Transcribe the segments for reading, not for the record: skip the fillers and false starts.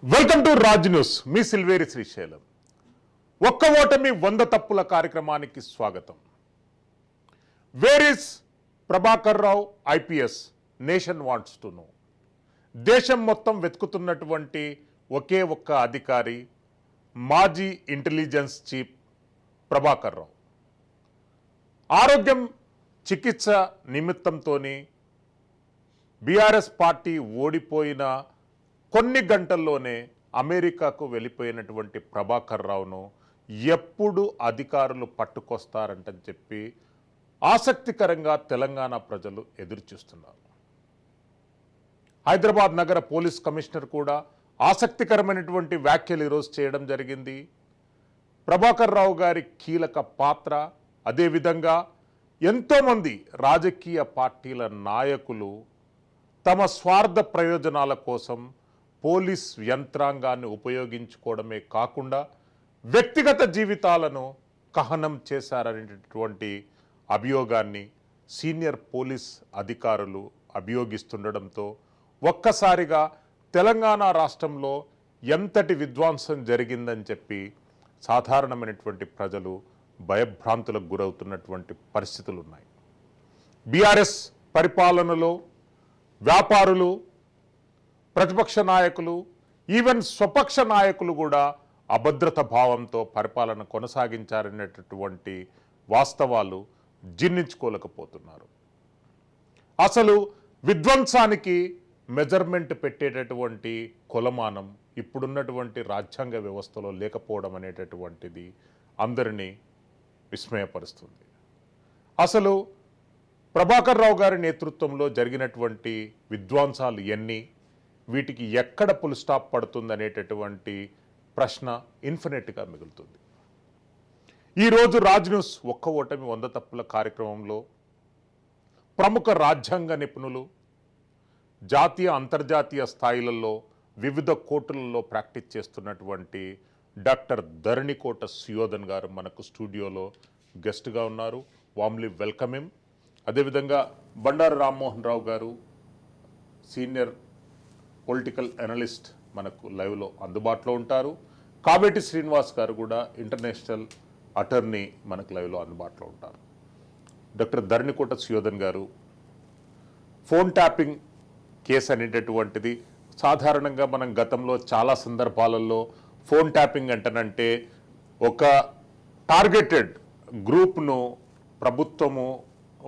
Welcome to Raj news. మీ సిల్వేరి శ్రీశైలం. ఒక్క ఓటమి 100 తప్పుల కార్యక్రమానికి స్వాగతం. Where is Prabhakar Rao IPS? Nation wants to know. దేశం మొత్తం వెతుకుతున్నటువంటి ఒకే ఒక్క అధికారి మాజీ ఇంటెలిజెన్స్ చీఫ్ ప్రభాకర్ రావు. ఆరోగ్యం చికిత్స నిమిత్తంతోని బీఆర్ఎస్ పార్టీ ఓడిపోయిన కొన్ని గంటల్లోనే అమెరికాకు వెళ్ళిపోయినటువంటి ప్రభాకర్ రావును ఎప్పుడు అధికారులు పట్టుకొస్తారంటని చెప్పి ఆసక్తికరంగా తెలంగాణ ప్రజలు ఎదురుచూస్తున్నారు. హైదరాబాద్ నగర పోలీస్ కమిషనర్ కూడా ఆసక్తికరమైనటువంటి వ్యాఖ్యలు ఈరోజు చేయడం జరిగింది. ప్రభాకర్ రావు గారి కీలక పాత్ర, అదేవిధంగా ఎంతోమంది రాజకీయ పార్టీల నాయకులు తమ స్వార్థ ప్రయోజనాల కోసం పోలీస్ యంత్రాంగాన్ని ఉపయోగించుకోవడమే కాకుండా వ్యక్తిగత జీవితాలను కహనం చేశారనేటటువంటి అభియోగాన్ని సీనియర్ పోలీస్ అధికారులు అభియోగిస్తుండడంతో ఒక్కసారిగా తెలంగాణ రాష్ట్రంలో ఎంతటి విధ్వంసం జరిగిందని చెప్పి సాధారణమైనటువంటి ప్రజలు భయభ్రాంతులకు గురవుతున్నటువంటి పరిస్థితులు ఉన్నాయి. బీఆర్ఎస్ పరిపాలనలో వ్యాపారులు, ప్రతిపక్ష నాయకులు, ఈవెన్ స్వపక్ష నాయకులు కూడా అభద్రత భావంతో పరిపాలన కొనసాగించారనేటటువంటి వాస్తవాలు జీర్ణించుకోలేకపోతున్నారు. అసలు విధ్వంసానికి మెజర్మెంట్ పెట్టేటటువంటి కొలమానం ఇప్పుడున్నటువంటి రాజ్యాంగ వ్యవస్థలో లేకపోవడం అనేటటువంటిది అందరినీ విస్మయపరుస్తుంది. అసలు ప్రభాకర్ రావు గారి నేతృత్వంలో జరిగినటువంటి విధ్వంసాలు ఎన్ని, వీటికి ఎక్కడ ఫుల్ స్టాప్ పడుతుంది అనేటటువంటి ప్రశ్న ఇన్ఫినిట్గా మిగులుతుంది. ఈరోజు రాజ్ న్యూస్ ఒక్క ఓటమి 100 తప్పుల కార్యక్రమంలో ప్రముఖ రాజ్యాంగ నిపుణులు, జాతీయ అంతర్జాతీయ స్థాయిలలో వివిధ కోర్టులలో ప్రాక్టీస్ చేస్తున్నటువంటి డాక్టర్ ధరణికోట సుయోధన్ గారు మనకు స్టూడియోలో గెస్ట్గా ఉన్నారు. Warmly welcome him. అదేవిధంగా బండారు రామ్మోహన్ రావు గారు సీనియర్ పొలిటికల్ అనలిస్ట్ మనకు లైవ్లో అందుబాటులో ఉంటారు. కావేటి శ్రీనివాస్ గారు కూడా ఇంటర్నేషనల్ అటర్నీ మనకు లైవ్లో అందుబాటులో ఉంటారు. డాక్టర్ ధరణికోట సుయోధన్ గారు, ఫోన్ ట్యాపింగ్ కేసు అనేటటువంటిది సాధారణంగా మనం గతంలో చాలా సందర్భాలలో ఫోన్ ట్యాపింగ్ అంటనంటే ఒక టార్గెటెడ్ గ్రూప్ను ప్రభుత్వము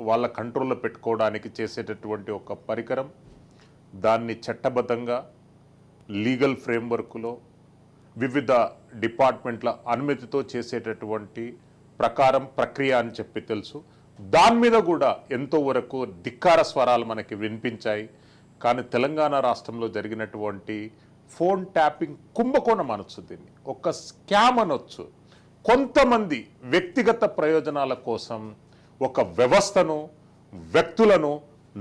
వాళ్ళ కంట్రోల్లో పెట్టుకోవడానికి చేసేటటువంటి ఒక పరికరం, దాన్ని చట్టబద్ధంగా లీగల్ ఫ్రేమ్వర్క్లో వివిధ డిపార్ట్మెంట్ల అనుమతితో చేసేటటువంటి ప్రక్రియ అని చెప్పి తెలుసు. దాని మీద కూడా ఎంతో వరకు ధిక్కార స్వరాలు మనకి వినిపించాయి. కానీ తెలంగాణ రాష్ట్రంలో జరిగినటువంటి ఫోన్ ట్యాపింగ్ కుంభకోణం అనొచ్చు, దీన్ని ఒక స్కామ్ అనొచ్చు. కొంతమంది వ్యక్తిగత ప్రయోజనాల కోసం ఒక వ్యవస్థను, వ్యక్తులను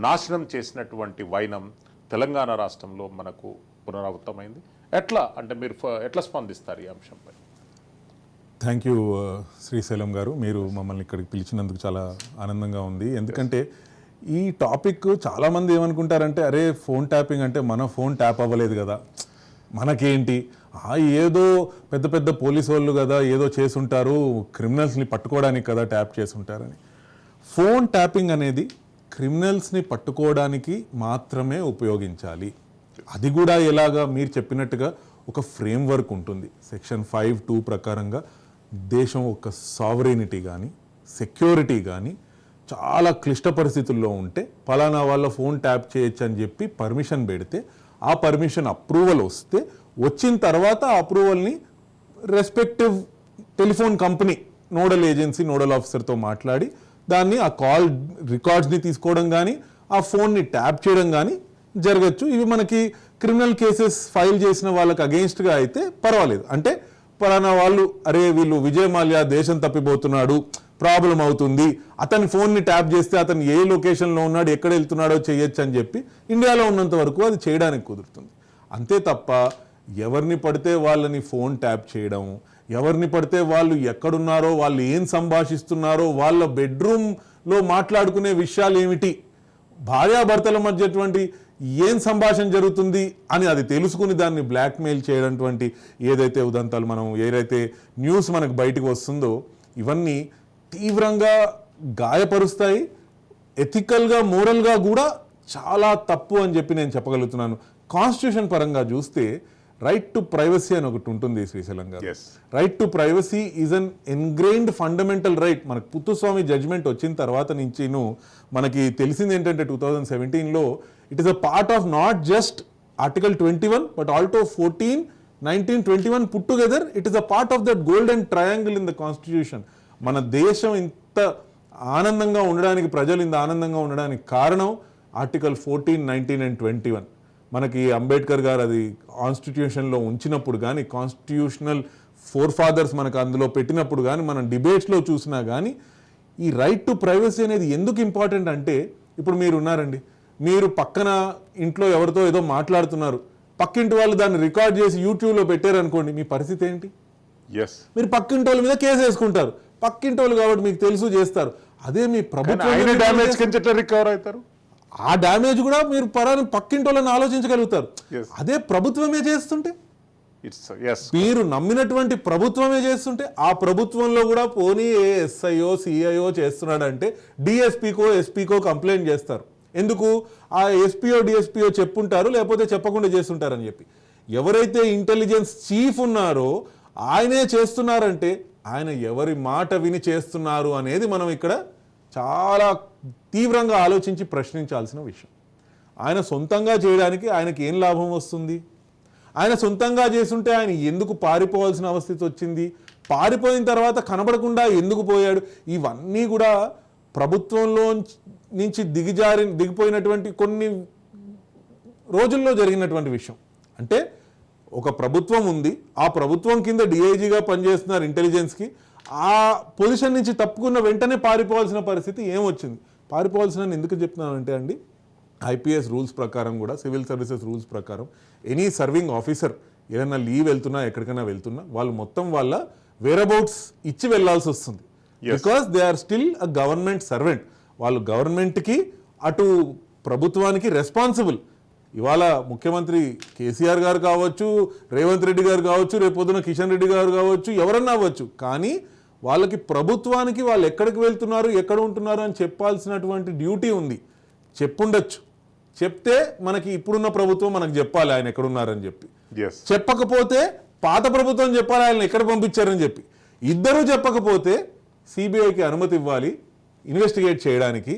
నాశనం చేసినటువంటి వైనం తెలంగాణ రాష్ట్రంలో మనకు పునరావృతమైంది. ఎట్లా అంటే మీరు ఎట్లా స్పందిస్తారు ఈ అంశంపై? థ్యాంక్ యూ శ్రీశైలం గారు, మీరు మమ్మల్ని ఇక్కడికి పిలిచినందుకు చాలా ఆనందంగా ఉంది. ఎందుకంటే ఈ టాపిక్ చాలామంది ఏమనుకుంటారంటే, అరే ఫోన్ ట్యాపింగ్ అంటే మన ఫోన్ ట్యాప్ అవ్వలేదు కదా, మనకేంటి, ఏదో పెద్ద పెద్ద పోలీసు వాళ్ళు కదా ఏదో చేసుంటారు, క్రిమినల్స్ని పట్టుకోవడానికి కదా ట్యాప్ చేసుంటారని. ఫోన్ ట్యాపింగ్ అనేది క్రిమినల్స్ని పట్టుకోవడానికి మాత్రమే ఉపయోగించాలి. అది కూడా ఎలాగా, మీరు చెప్పినట్టుగా ఒక ఫ్రేమ్వర్క్ ఉంటుంది. సెక్షన్ 5(2) ప్రకారంగా దేశం ఒక సావరెనిటీ కానీ సెక్యూరిటీ కానీ చాలా క్లిష్ట పరిస్థితుల్లో ఉంటే ఫలానా వాళ్ళ ఫోన్ ట్యాప్ చేయొచ్చు అని చెప్పి పర్మిషన్ పెడితే, ఆ పర్మిషన్ అప్రూవల్ వస్తే, వచ్చిన తర్వాత ఆ అప్రూవల్ని respective telephone company nodal agency, nodal ఆఫీసర్తో మాట్లాడి దాన్ని ఆ కాల్ రికార్డ్స్ని తీసుకోవడం కానీ ఆ ఫోన్ని ట్యాప్ చేయడం కానీ జరగచ్చు. ఇవి మనకి క్రిమినల్ కేసెస్ ఫైల్ చేసిన వాళ్ళకి అగెయిన్స్ట్గా అయితే పర్వాలేదు. అంటే పలానా వాళ్ళు, అరే వీళ్ళు విజయ్ మాల్యా దేశం తప్పిపోతున్నాడు, ప్రాబ్లం అవుతుంది, అతని ఫోన్ని ట్యాప్ చేస్తే అతను ఏ లొకేషన్లో ఉన్నాడు, ఎక్కడ వెళ్తున్నాడో చేయొచ్చు అని చెప్పి ఇండియాలో ఉన్నంత వరకు అది చేయడానికి కుదురుతుంది. అంతే తప్ప ఎవరిని పడితే వాళ్ళని ఫోన్ ట్యాప్ చేయడం, ఎవరిని పడితే వాళ్ళు ఎక్కడున్నారో, వాళ్ళు ఏం సంభాషిస్తున్నారో, వాళ్ళ బెడ్రూమ్లో మాట్లాడుకునే విషయాలు ఏమిటి, భార్యాభర్తల మధ్యటువంటి ఏం సంభాషణ జరుగుతుంది అని అది తెలుసుకుని దాన్ని బ్లాక్మెయిల్ చేయడానికి ఏదైతే ఉదంతాలు మనం ఏదైతే న్యూస్ మనకు బయటకు వస్తుందో ఇవన్నీ తీవ్రంగా గాయపరుస్తాయి. ఎథికల్గా మోరల్గా కూడా చాలా తప్పు అని చెప్పి నేను చెప్పగలుగుతున్నాను. కాన్స్టిట్యూషన్ పరంగా చూస్తే రైట్ టు ప్రైవసీ అని ఒకటి ఉంటుంది Srisailam garu. Right to privacy is an engrained fundamental right. మనకు పుత్తుస్వామి జడ్జ్మెంట్ వచ్చిన తర్వాత నుంచి మనకి తెలిసింది ఏంటంటే 2017లో it is a part of not just article 21 but also 14, 19, 21 put together it is a part of that golden triangle in the constitution. మన దేశం ఇంత ఆనందంగా ఉండడానికి, ప్రజలు ఇంత ఆనందంగా ఉండడానికి కారణం ఆర్టికల్ 14, 19 and 21. మనకి అంబేద్కర్ గారు అది కాన్స్టిట్యూషన్లో ఉంచినప్పుడు కానీ, కాన్స్టిట్యూషనల్ ఫోర్ ఫాదర్స్ మనకు అందులో పెట్టినప్పుడు కానీ, మనం డిబేట్స్లో చూసినా కానీ ఈ రైట్ టు ప్రైవసీ అనేది ఎందుకు ఇంపార్టెంట్ అంటే, ఇప్పుడు మీరు ఉన్నారండి, మీరు పక్కన ఇంట్లో ఎవరితో ఏదో మాట్లాడుతున్నారు, పక్కింటి వాళ్ళు దాన్ని రికార్డ్ చేసి యూట్యూబ్లో పెట్టారనుకోండి, మీ పరిస్థితి ఏంటి? మీరు పక్కింటి వాళ్ళ మీద కేసు వేసుకుంటారు. పక్కింటి వాళ్ళు కాబట్టి మీకు తెలుసు చేస్తారు. అదే మీ ప్రభుత్వం రికవర్ అవుతారు. ఆ డ్యామేజ్ కూడా మీరు పక్కింటి వాళ్ళని ఆలోచించగలుగుతారు. అదే ప్రభుత్వమే చేస్తుంటే, మీరు నమ్మినటువంటి ప్రభుత్వమే చేస్తుంటే, ఆ ప్రభుత్వంలో కూడా పోనీ ఎస్ఐఓ సిఐఓ చేస్తున్నాడంటే డిఎస్పీకో ఎస్పీకో కంప్లైంట్ చేస్తారు. ఎందుకు? ఆ ఎస్పీఓ డిఎస్పీఓ చెప్పుంటారు, లేకపోతే చెప్పకుండా చేస్తుంటారని చెప్పి. ఎవరైతే ఇంటెలిజెన్స్ చీఫ్ ఉన్నారో ఆయనే చేస్తున్నారంటే ఆయన ఎవరి మాట విని చేస్తున్నారు అనేది మనం ఇక్కడ చాలా తీవ్రంగా ఆలోచించి ప్రశ్నించాల్సిన విషయం. ఆయన సొంతంగా చేయడానికి ఆయనకి ఏం లాభం వస్తుంది? ఆయన సొంతంగా చేస్తుంటే ఆయన ఎందుకు పారిపోవాల్సిన అవస్థితి వచ్చింది? పారిపోయిన తర్వాత కనబడకుండా ఎందుకు పోయాడు? ఇవన్నీ కూడా ప్రభుత్వంలో నుంచి దిగిపోయినటువంటి కొన్ని రోజుల్లో జరిగినటువంటి విషయం. అంటే ఒక ప్రభుత్వం ఉంది, ఆ ప్రభుత్వం కింద డిఐజీగా పనిచేస్తున్నారు ఇంటెలిజెన్స్కి. ఆ పొజిషన్ నుంచి తప్పుకున్న వెంటనే పారిపోవాల్సిన పరిస్థితి ఏమొచ్చింది? పారిపోవాల్సిన ఎందుకు చెప్తున్నానంటే అండి, ఐపీఎస్ రూల్స్ ప్రకారం కూడా, సివిల్ సర్వీసెస్ రూల్స్ ప్రకారం ఎనీ సర్వింగ్ ఆఫీసర్ ఏదైనా లీవ్ వెళ్తున్నా, ఎక్కడికైనా వెళ్తున్నా, వాళ్ళు మొత్తం వాళ్ళ వేరబౌట్స్ ఇచ్చి వెళ్లాల్సి వస్తుంది. Because they are still a government servant. వాళ్ళు గవర్నమెంట్కి అటు ప్రభుత్వానికి రెస్పాన్సిబుల్. ఇవాళ ముఖ్యమంత్రి కేసీఆర్ గారు కావచ్చు, రేవంత్ రెడ్డి గారు కావచ్చు, రేపు పొద్దున కిషన్ రెడ్డి గారు కావచ్చు, ఎవరన్నా అవ్వచ్చు, కానీ వాళ్ళకి ప్రభుత్వానికి వాళ్ళు ఎక్కడికి వెళ్తున్నారు, ఎక్కడ ఉంటున్నారు అని చెప్పాల్సినటువంటి డ్యూటీ ఉంది. చెప్పుండొచ్చు, చెప్తే మనకి ఇప్పుడున్న ప్రభుత్వం మనకు చెప్పాలి ఆయన ఎక్కడున్నారని చెప్పి. చెప్పకపోతే పాత ప్రభుత్వం చెప్పాలి ఆయన ఎక్కడ పంపించారని చెప్పి. ఇద్దరూ చెప్పకపోతే సిబిఐకి అనుమతి ఇవ్వాలి ఇన్వెస్టిగేట్ చేయడానికి,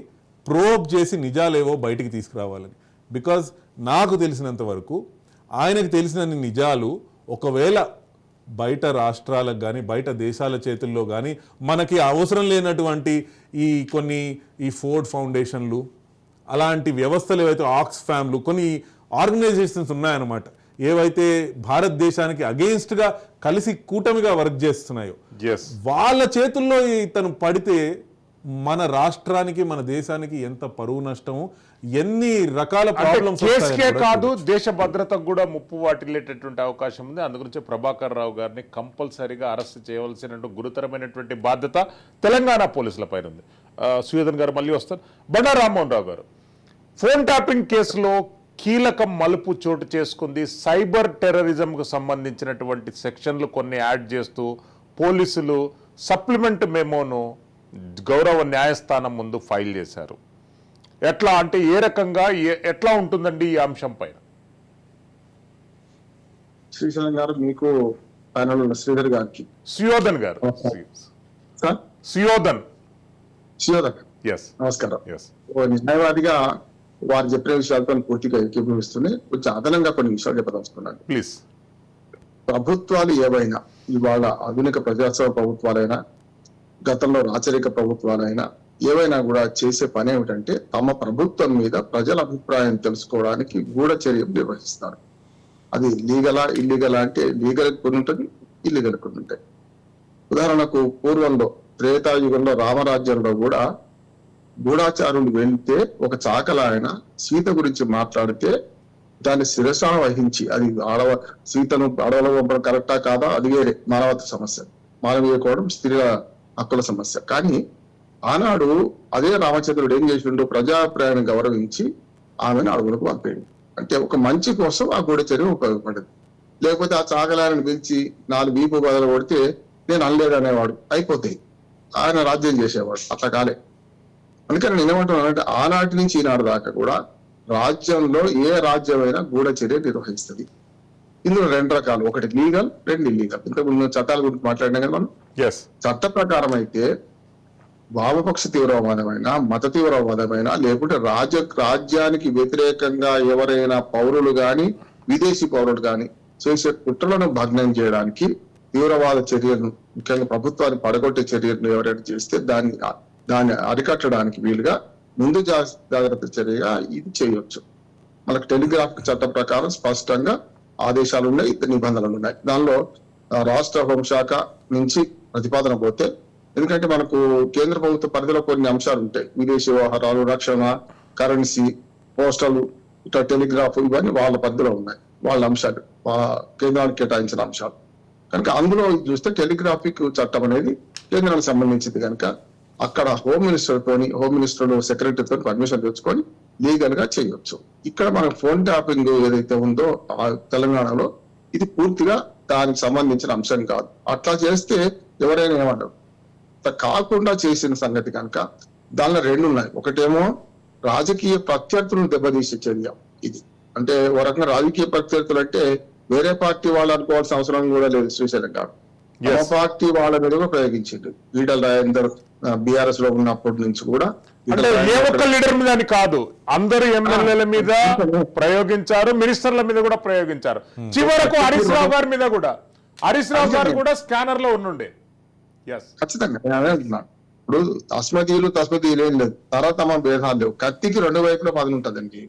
ప్రోబ్ చేసి నిజాలేవో బయటికి తీసుకురావాలని. బికాజ్ నాకు తెలిసినంత వరకు ఆయనకు తెలిసినన్ని నిజాలు ఒకవేళ బయట రాష్ట్రాలకు కానీ, బయట దేశాల చేతుల్లో కానీ, మనకి అవసరం లేనటువంటి ఈ ఫోర్డ్ ఫౌండేషన్లు, అలాంటి వ్యవస్థలు ఏవైతే ఆక్స్ఫామ్లు, కొన్ని ఆర్గనైజేషన్స్ ఉన్నాయన్నమాట, ఏవైతే భారతదేశానికి అగెయిన్స్ట్గా కలిసి కూటమిగా వర్క్ చేస్తున్నాయో, వాళ్ళ చేతుల్లో ఇతను పడితే మన రాష్ట్రానికి, మన దేశానికి ఎంత పరువు నష్టము, ఎన్ని రకాల ప్రాబ్లమ్స్ కాదు, దేశ భద్రతకు కూడా ముప్పు వాటిల్లేటటువంటి అవకాశం ఉంది. అందుగురించి ప్రభాకర్ రావు గారిని కంపల్సరీగా అరెస్ట్ చేయవలసిన గురుతరమైనటువంటి బాధ్యత తెలంగాణ పోలీసుల పైన ఉంది. సుయోధన్ గారు మళ్ళీ వస్తారు. బండా రామ్మోహన్ రావు గారు, ఫోన్ ట్యాపింగ్ కేసులో కీలక మలుపు చోటు చేసుకుంది. సైబర్ టెర్రరిజంకు సంబంధించినటువంటి సెక్షన్లు కొన్ని యాడ్ చేస్తూ పోలీసులు సప్లిమెంట్ మెమోను గౌరవ న్యాయస్థానం ముందు ఫైల్ చేశారు. ఎట్లా అంటే ఏ రకంగా ఎట్లా ఉంటుందండి ఈ అంశం పైన? శ్రీశైలం గారు, మీకు శ్రీధర్ గారికి, సుయోధన్ గారు, సుయోధన్ నమస్కారం. న్యాయవాదిగా వారు చెప్పిన విషయాలతో పూర్తిగా ఏకీభవిస్తూనే కొంచెం అదనంగా కొన్ని విషయాలు చెప్పదలుచుకున్నాను. ప్లీజ్. ప్రభుత్వాలు ఏవైనా, ఇవాళ ఆధునిక ప్రజాస్వామ్య ప్రభుత్వాలైనా, గతంలో రాచరిక ప్రభుత్వాలైనా, ఏవైనా కూడా చేసే పని ఏమిటంటే తమ ప్రభుత్వం మీద ప్రజల అభిప్రాయం తెలుసుకోవడానికి గూఢచర్యం నిర్వహిస్తారు. అది లీగలా ఇల్లీగలా అంటే లీగల్ కొన్ని ఉంటుంది, ఇల్లీగల్ కొన్ని ఉంటాయి. ఉదాహరణకు పూర్వంలో త్రేతాయుగంలో రామరాజ్యంలో కూడా గూఢాచారులు వెళ్తే ఒక చాకల ఆయన సీత గురించి మాట్లాడితే దాన్ని శిరసాన వహించి, అది సీతను అడవుల పంపడం కరెక్టా కాదా అది వేరే మానవత సమస్య, మానవీయ కోణం స్త్రీల హక్కుల సమస్య. కానీ ఆనాడు అదే రామచంద్రుడు ఏం చేసిండు, ప్రజాభిప్రాయాన్ని గౌరవించి ఆమెను అడవులకు పంపేయండి. అంటే ఒక మంచి కోసం ఆ గూఢచర్యం ఉపయోగపడేది. లేకపోతే ఆ చాకలాయని పిలిచి 4 వీపు బదులు కొడితే నేను అనలేదు అనేవాడు, అయిపోతాయి, ఆయన రాజ్యం చేసేవాడు. అట్లా కాలే. అందుకని నేను ఏమంటున్నానంటే ఆనాటి నుంచి ఈనాడు దాకా కూడా రాజ్యంలో ఏ రాజ్యమైనా గూఢచర్య నిర్వహిస్తుంది. ఇందులో 2 రకాలు, ఒకటి లీగల్, 2 ఇల్లీగల్. ఇంతకుముందు చట్టాల గురించి మాట్లాడినా కదా మనం. ఎస్, చట్ట ప్రకారం అయితే వామపక్ష తీవ్రవాదమైన, మత తీవ్రవాదమైన, లేకుంటే రాజ్యానికి వ్యతిరేకంగా ఎవరైనా పౌరులు గాని, విదేశీ పౌరులు గాని చేసే కుట్రలను భగ్నం చేయడానికి, తీవ్రవాద చర్యలను, ముఖ్యంగా ప్రభుత్వాన్ని పడగొట్టే చర్యలను ఎవరైనా చేస్తే దాన్ని అరికట్టడానికి వీలుగా ముందు జాగ్రత్త చర్యగా ఇది చేయొచ్చు. మనకు టెలిగ్రాఫ్ చట్టం ప్రకారం స్పష్టంగా ఆదేశాలు ఉన్నాయి, నిబంధనలు ఉన్నాయి. దానిలో రాష్ట్ర హోంశాఖ నుంచి ప్రతిపాదన పోతే, ఎందుకంటే మనకు కేంద్ర ప్రభుత్వ పరిధిలో కొన్ని అంశాలు ఉంటాయి, విదేశీ వ్యవహారాలు, రక్షణ, కరెన్సీ, పోస్టల్, ఇట్లా టెలిగ్రాఫ్, ఇవన్నీ వాళ్ళ పరిధిలో ఉన్నాయి, వాళ్ళ అంశాలు, కేంద్రానికి కేటాయించిన అంశాలు. కనుక అందులో చూస్తే టెలిగ్రాఫిక్ చట్టం అనేది కేంద్రానికి సంబంధించింది కనుక అక్కడ హోమ్ మినిస్టర్ సెక్రటరీతో పర్మిషన్ తెచ్చుకొని లీగల్ గా చేయొచ్చు. ఇక్కడ మన ఫోన్ ట్యాపింగ్ ఏదైతే ఉందో తెలంగాణలో, ఇది పూర్తిగా దానికి సంబంధించిన అంశం కాదు. అట్లా చేస్తే ఎవరైనా ఏమంటారు. కాకుండా చేసిన సంగతి కనుక దానిలో 2 ఉన్నాయి. ఒకటేమో రాజకీయ ప్రత్యర్థులను దెబ్బతీసే చర్య ఇది. అంటే ఓ రకంగా రాజకీయ ప్రత్యర్థులు అంటే వేరే పార్టీ వాళ్ళు అనుకోవాల్సిన అవసరం కూడా లేదు. శ్రీశైలం గారు తమ పార్టీ వాళ్ళ మీద కూడా ప్రయోగించిండు. ఈటల రాజేందర్ బీఆర్ఎస్ లో ఉన్నప్పటి నుంచి కూడా, అంటే ఏ ఒక్క లీడర్ మీద అని కాదు, అందరు ఎమ్మెల్యేల మీద ప్రయోగించారు, మినిస్టర్ల మీద కూడా ప్రయోగించారు. చివరకు హరీష్ రావు గారి మీద కూడా, హరీష్ రావు గారు కూడా స్కానర్ లో ఉండే. ఖచ్చితంగా నేను అదే అంటున్నాను. ఇప్పుడు తస్మతీయులు ఏం లేదు, తమ భేదాలు లేవు. కత్తికి 2 వైపులా పదును ఉంటదండి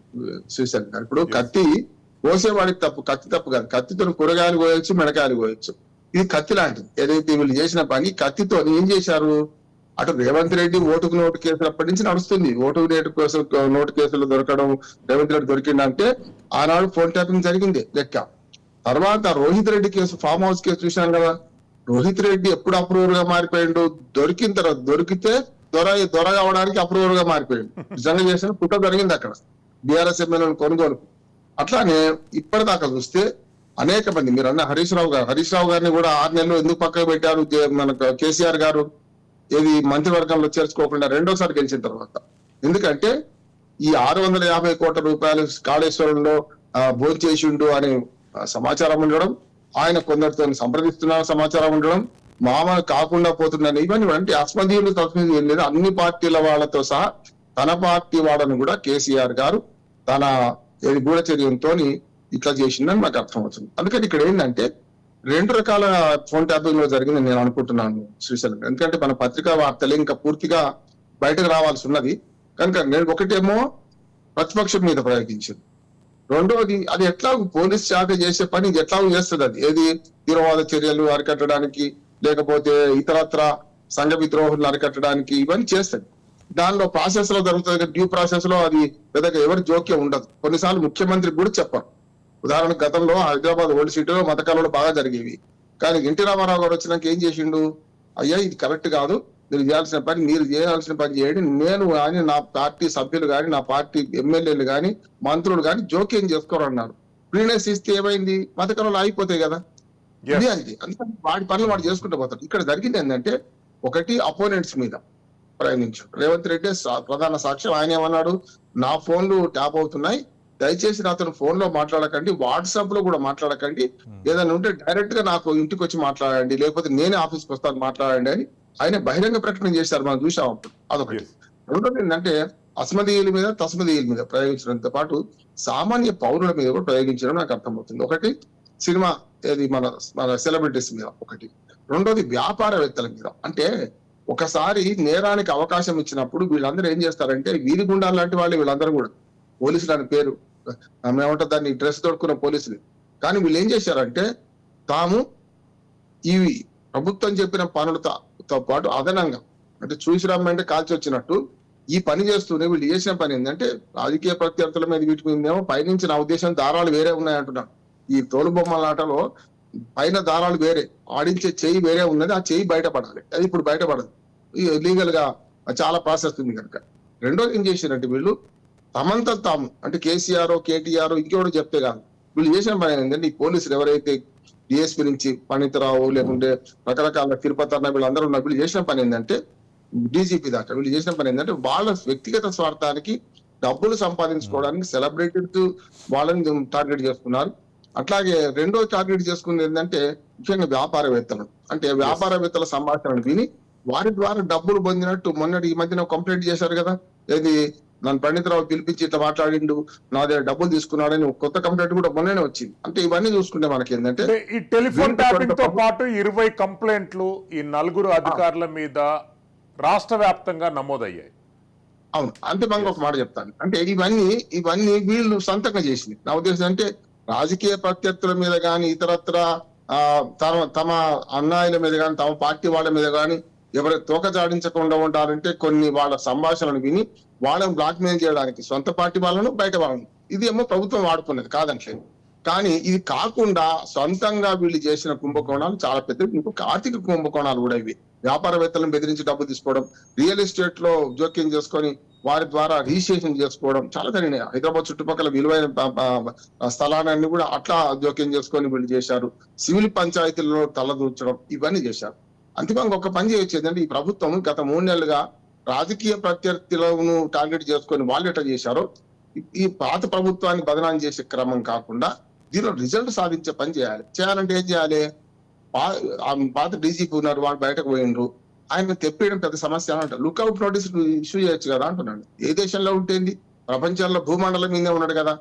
శ్రీశైలం గారు. ఇప్పుడు కత్తి కోసేవాడికి తప్పు, కత్తి తప్పు కాదు. కత్తితో కూరగాయలు కోయొచ్చు, మెడకాయలు కోయొచ్చు. ఇది కత్తి లాంటిది. ఏదైతే వీళ్ళు చేసిన పని కత్తితో ఏం చేశారు, అటు రేవంత్ రెడ్డి ఓటుకు నోటు కేసులు అప్పటి నుంచి నడుస్తుంది. నోటు కేసులు దొరకడం, రేవంత్ రెడ్డి దొరికిందంటే ఆనాడు ఫోన్ ట్యాపింగ్ జరిగింది లెక్క. తర్వాత Rohit Reddy case, farm house case చూసాం కదా. రోహిత్ రెడ్డి ఎప్పుడు అప్రూవర్ గా మారిపోయిండు, దొరికిన తర్వాత, దొరికితే దొర కావడానికి అప్రూవర్ గా మారిపోయిండు. నిజంగా చేసిన కుట్ర జరిగింది అక్కడ బీఆర్ఎస్ ఎమ్మెల్యేలను కొనుగోలు. అట్లానే ఇప్పటిదాకా చూస్తే అనేక మంది, మీరు అన్న హరీష్ రావు గారిని కూడా 6 నెలలు ఎందుకు పక్కకు పెట్టారు మనకు కేసీఆర్ గారు, ఏది మంత్రివర్గంలో చేర్చుకోకుండా 2వ సారి గెలిచిన తర్వాత. ఎందుకంటే ఈ 650 కోట్ల రూపాయలు కాళేశ్వరంలో భోంచేసిండు అనే సమాచారం ఉండడం, ఆయన కొందరితో సంప్రదిస్తున్న సమాచారం ఉండడం, మామూలు కాకుండా పోతుందని, ఇవన్నీ అంటే అస్మదీయులు తస్మదీయులు లేదు, అన్ని పార్టీల వాళ్ళతో సహా తన పార్టీ వాళ్ళను కూడా కేసీఆర్ గారు తన గూఢచర్యంతో ఇట్లా చేసిందని నాకు అర్థమవుతుంది. అందుకని ఇక్కడ ఏంటంటే 2 రకాల ఫోన్ ట్యాపింగ్ లో జరిగిందని నేను అనుకుంటున్నాను శ్రీశైలం. ఎందుకంటే మన పత్రికా వార్తలు ఇంకా పూర్తిగా బయటకు రావాల్సి ఉన్నది కనుక నేను ఒకటేమో ప్రతిపక్షం మీద ప్రయోగించింది, రెండోది అది ఎట్లా పోలీస్ శాఖ చేసే పని ఎట్లా చేస్తుంది, అది ఏది తీవ్రవాద చర్యలు అరికట్టడానికి, లేకపోతే ఇతరత్ర సంఘ విద్రోహులను అరికట్టడానికి, ఇవన్నీ చేస్తుంది. దానిలో ప్రాసెస్ లో జరుగుతుంది, డ్యూ ప్రాసెస్ లో అది పెద్దగా ఎవరి జోక్యం ఉండదు. కొన్నిసార్లు ముఖ్యమంత్రికి కూడా చెప్పరు. ఉదాహరణకు గతంలో హైదరాబాద్ ఓల్డ్ సిటీలో మతకాలంలో బాగా జరిగేవి. కానీ ఎన్టీ రామారావు గారు వచ్చినాక ఏం చేసిండు, అయ్యా ఇది కరెక్ట్ కాదు, మీరు చేయాల్సిన పని చేయండి, నేను కానీ నా పార్టీ సభ్యులు కానీ, నా పార్టీ ఎమ్మెల్యేలు కానీ, మంత్రులు కానీ జోక్యం చేసుకోరన్నారు. ఫ్రీనెస్ ఇస్తే ఏమైంది, మతకాలంలో ఆగిపోతాయి కదా. ఇది అంతే. అందుకని వాడి పనులు వాడు చేసుకుంటూ పోతారు. ఇక్కడ జరిగింది ఏంటంటే, ఒకటి అపోనెంట్స్ మీద ప్రయాణించాడు రేవంత్ రెడ్డి ప్రధాన సాక్ష్యం. ఆయన ఏమన్నాడు, నా ఫోన్లు ట్యాప్ అవుతున్నాయి, దయచేసి నాతో ఫోన్ లో మాట్లాడకండి, వాట్సాప్ లో కూడా మాట్లాడకండి, ఏదైనా ఉంటే డైరెక్ట్ గా నాకు ఇంటికి వచ్చి మాట్లాడండి, లేకపోతే నేనే ఆఫీస్కి వస్తాను మాట్లాడండి అని ఆయన బహిరంగ ప్రకటన చేశారు. మనం చూసాం అప్పుడు. అదొకటి. రెండోది ఏంటంటే అస్మదీయుల మీద తస్మదీయుల మీద ప్రయోగించడంతో పాటు సామాన్య పౌరుల మీద కూడా ప్రయోగించడం నాకు అర్థమవుతుంది. ఒకటి సినిమా ఏది మన సెలబ్రిటీస్ మీద ఒకటి, రెండోది వ్యాపారవేత్తల మీద. అంటే ఒకసారి నేరానికి అవకాశం ఇచ్చినప్పుడు వీళ్ళందరూ ఏం చేస్తారంటే, వీధి గుండాలు లాంటి వాళ్ళు వీళ్ళందరూ కూడా పోలీసులు అని పేరు ఏమంటారు దాన్ని, డ్రెస్ తొడుక్కున్న పోలీసులు. కానీ వీళ్ళు ఏం చేశారంటే, తాము ఈ ప్రభుత్వం చెప్పిన పనులతో పాటు అదనంగా, అంటే చూసి రమ్మంటే కాల్చి వచ్చినట్టు ఈ పని చేస్తూనే వీళ్ళు చేసిన పని ఏంటంటే, రాజకీయ ప్రత్యర్థుల మీద వీటి మీద పైనుంచి నా ఉద్దేశం దారాలు వేరే ఉన్నాయంటున్నాను. ఈ తోలుబొమ్మల ఆటలో పైన దారాలు వేరే, ఆడించే చెయ్యి వేరే ఉన్నది, ఆ చెయ్యి బయటపడాలి. అది ఇప్పుడు బయటపడదు, లీగల్ గా చాలా ప్రాసెస్ ఉంది కనుక. రెండోది ఏం చేశారంటే, వీళ్ళు తమంతా తాము అంటే కేసీఆర్ కేటీఆర్ ఇంకెవడో చెప్తే కాదు, వీళ్ళు చేసిన పని ఏంటంటే ఈ పోలీసులు ఎవరైతే డిఎస్పీ నుంచి పండితరావు లేకుంటే రకరకాల తిరుపతి అన్న వీళ్ళందరూ ఉన్న వీళ్ళు చేసిన పని ఏంటంటే డీజీపీ దాకా వీళ్ళు చేసిన పని ఏంటంటే వాళ్ళ వ్యక్తిగత స్వార్థానికి డబ్బులు సంపాదించుకోవడానికి సెలబ్రిటీస్ వాళ్ళని టార్గెట్ చేసుకున్నారు. అట్లాగే రెండో టార్గెట్ చేసుకున్నది ఏంటంటే ముఖ్యంగా వ్యాపారవేత్తలు, అంటే వ్యాపారవేత్తల సంభాషణను విని వారి ద్వారా డబ్బులు పొందినట్టు మొన్నటి ఈ మధ్యన కంప్లైంట్ చేశారు కదా, ఏది నన్ను పండితరావు పిలిపించి ఇట్లా మాట్లాడిండు నా దగ్గర డబ్బులు తీసుకున్నాడని కొత్త కంప్లైంట్ కూడా మొన్ననే వచ్చింది. అంటే ఇవన్నీ చూసుకుంటే మనకి ఏంటంటే ఈ టెలిఫోన్ ట్యాపింగ్ తో పాటు 20 కంప్లైంట్లు ఈ 4 అధికారుల మీద రాష్ట్ర వ్యాప్తంగా నమోదయ్యాయి. అవును, అంతిమంగా ఒక మాట చెప్తాను, అంటే ఇవన్నీ వీళ్ళు సొంతంగా చేసింది. నా ఉద్దేశం అంటే రాజకీయ ప్రత్యర్థుల మీద కానీ ఇతరత్ర తమ అన్నాయిల మీద కానీ తమ పార్టీ వాళ్ళ మీద కానీ ఎవరు తోక జాడించకుండా ఉంటారంటే కొన్ని వాళ్ళ సంభాషణలు విని వాళ్ళని బ్లాక్మెయిల్ చేయడానికి సొంత పార్టీ వాళ్ళను బయట వాళ్ళను ఇది ఏమో ప్రభుత్వం వాడుకున్నది కాదంటలేదు. కానీ ఇది కాకుండా సొంతంగా వీళ్ళు చేసిన కుంభకోణాలు చాలా పెద్ద, ఇంకొక ఆర్థిక కుంభకోణాలు కూడా ఇవి. వ్యాపారవేత్తలను బెదిరించి డబ్బు తీసుకోవడం, రియల్ ఎస్టేట్ లో జోక్యం చేసుకొని వారి ద్వారా రిజిస్ట్రేషన్ చేసుకోవడం చాలా జరిగినాయి. హైదరాబాద్ చుట్టుపక్కల విలువైన స్థలాన్ని కూడా అట్లా జోక్యం చేసుకొని వీళ్ళు చేశారు. సివిల్ పంచాయతీల్లో తలదూర్చడం ఇవన్నీ చేశారు. అంతిమంగా ఒక పని చేయొచ్చేదంటే ఈ ప్రభుత్వం గత 3 నెలలుగా రాజకీయ ప్రత్యర్థులను టార్గెట్ చేసుకొని వాళ్ళు ఎట్లా చేశారో ఈ పాత ప్రభుత్వాన్ని బదనాం చేసే క్రమం కాకుండా దీనిలో రిజల్ట్ సాధించే పని చేయాలంటే ఏం చేయాలి? పాత డీజీపీ ఉన్నారు, వాళ్ళు బయటకు పోయిండ్రు, ఆయన తెప్పేయడం పెద్ద సమస్య అంటారు. లుక్అవుట్ నోటీస్ ఇష్యూ చేయొచ్చు కదా అంటున్నాడు. ఏ దేశంలో ఉంటుంది? ప్రపంచంలో భూమండలం మీదే ఉన్నాడు కదా.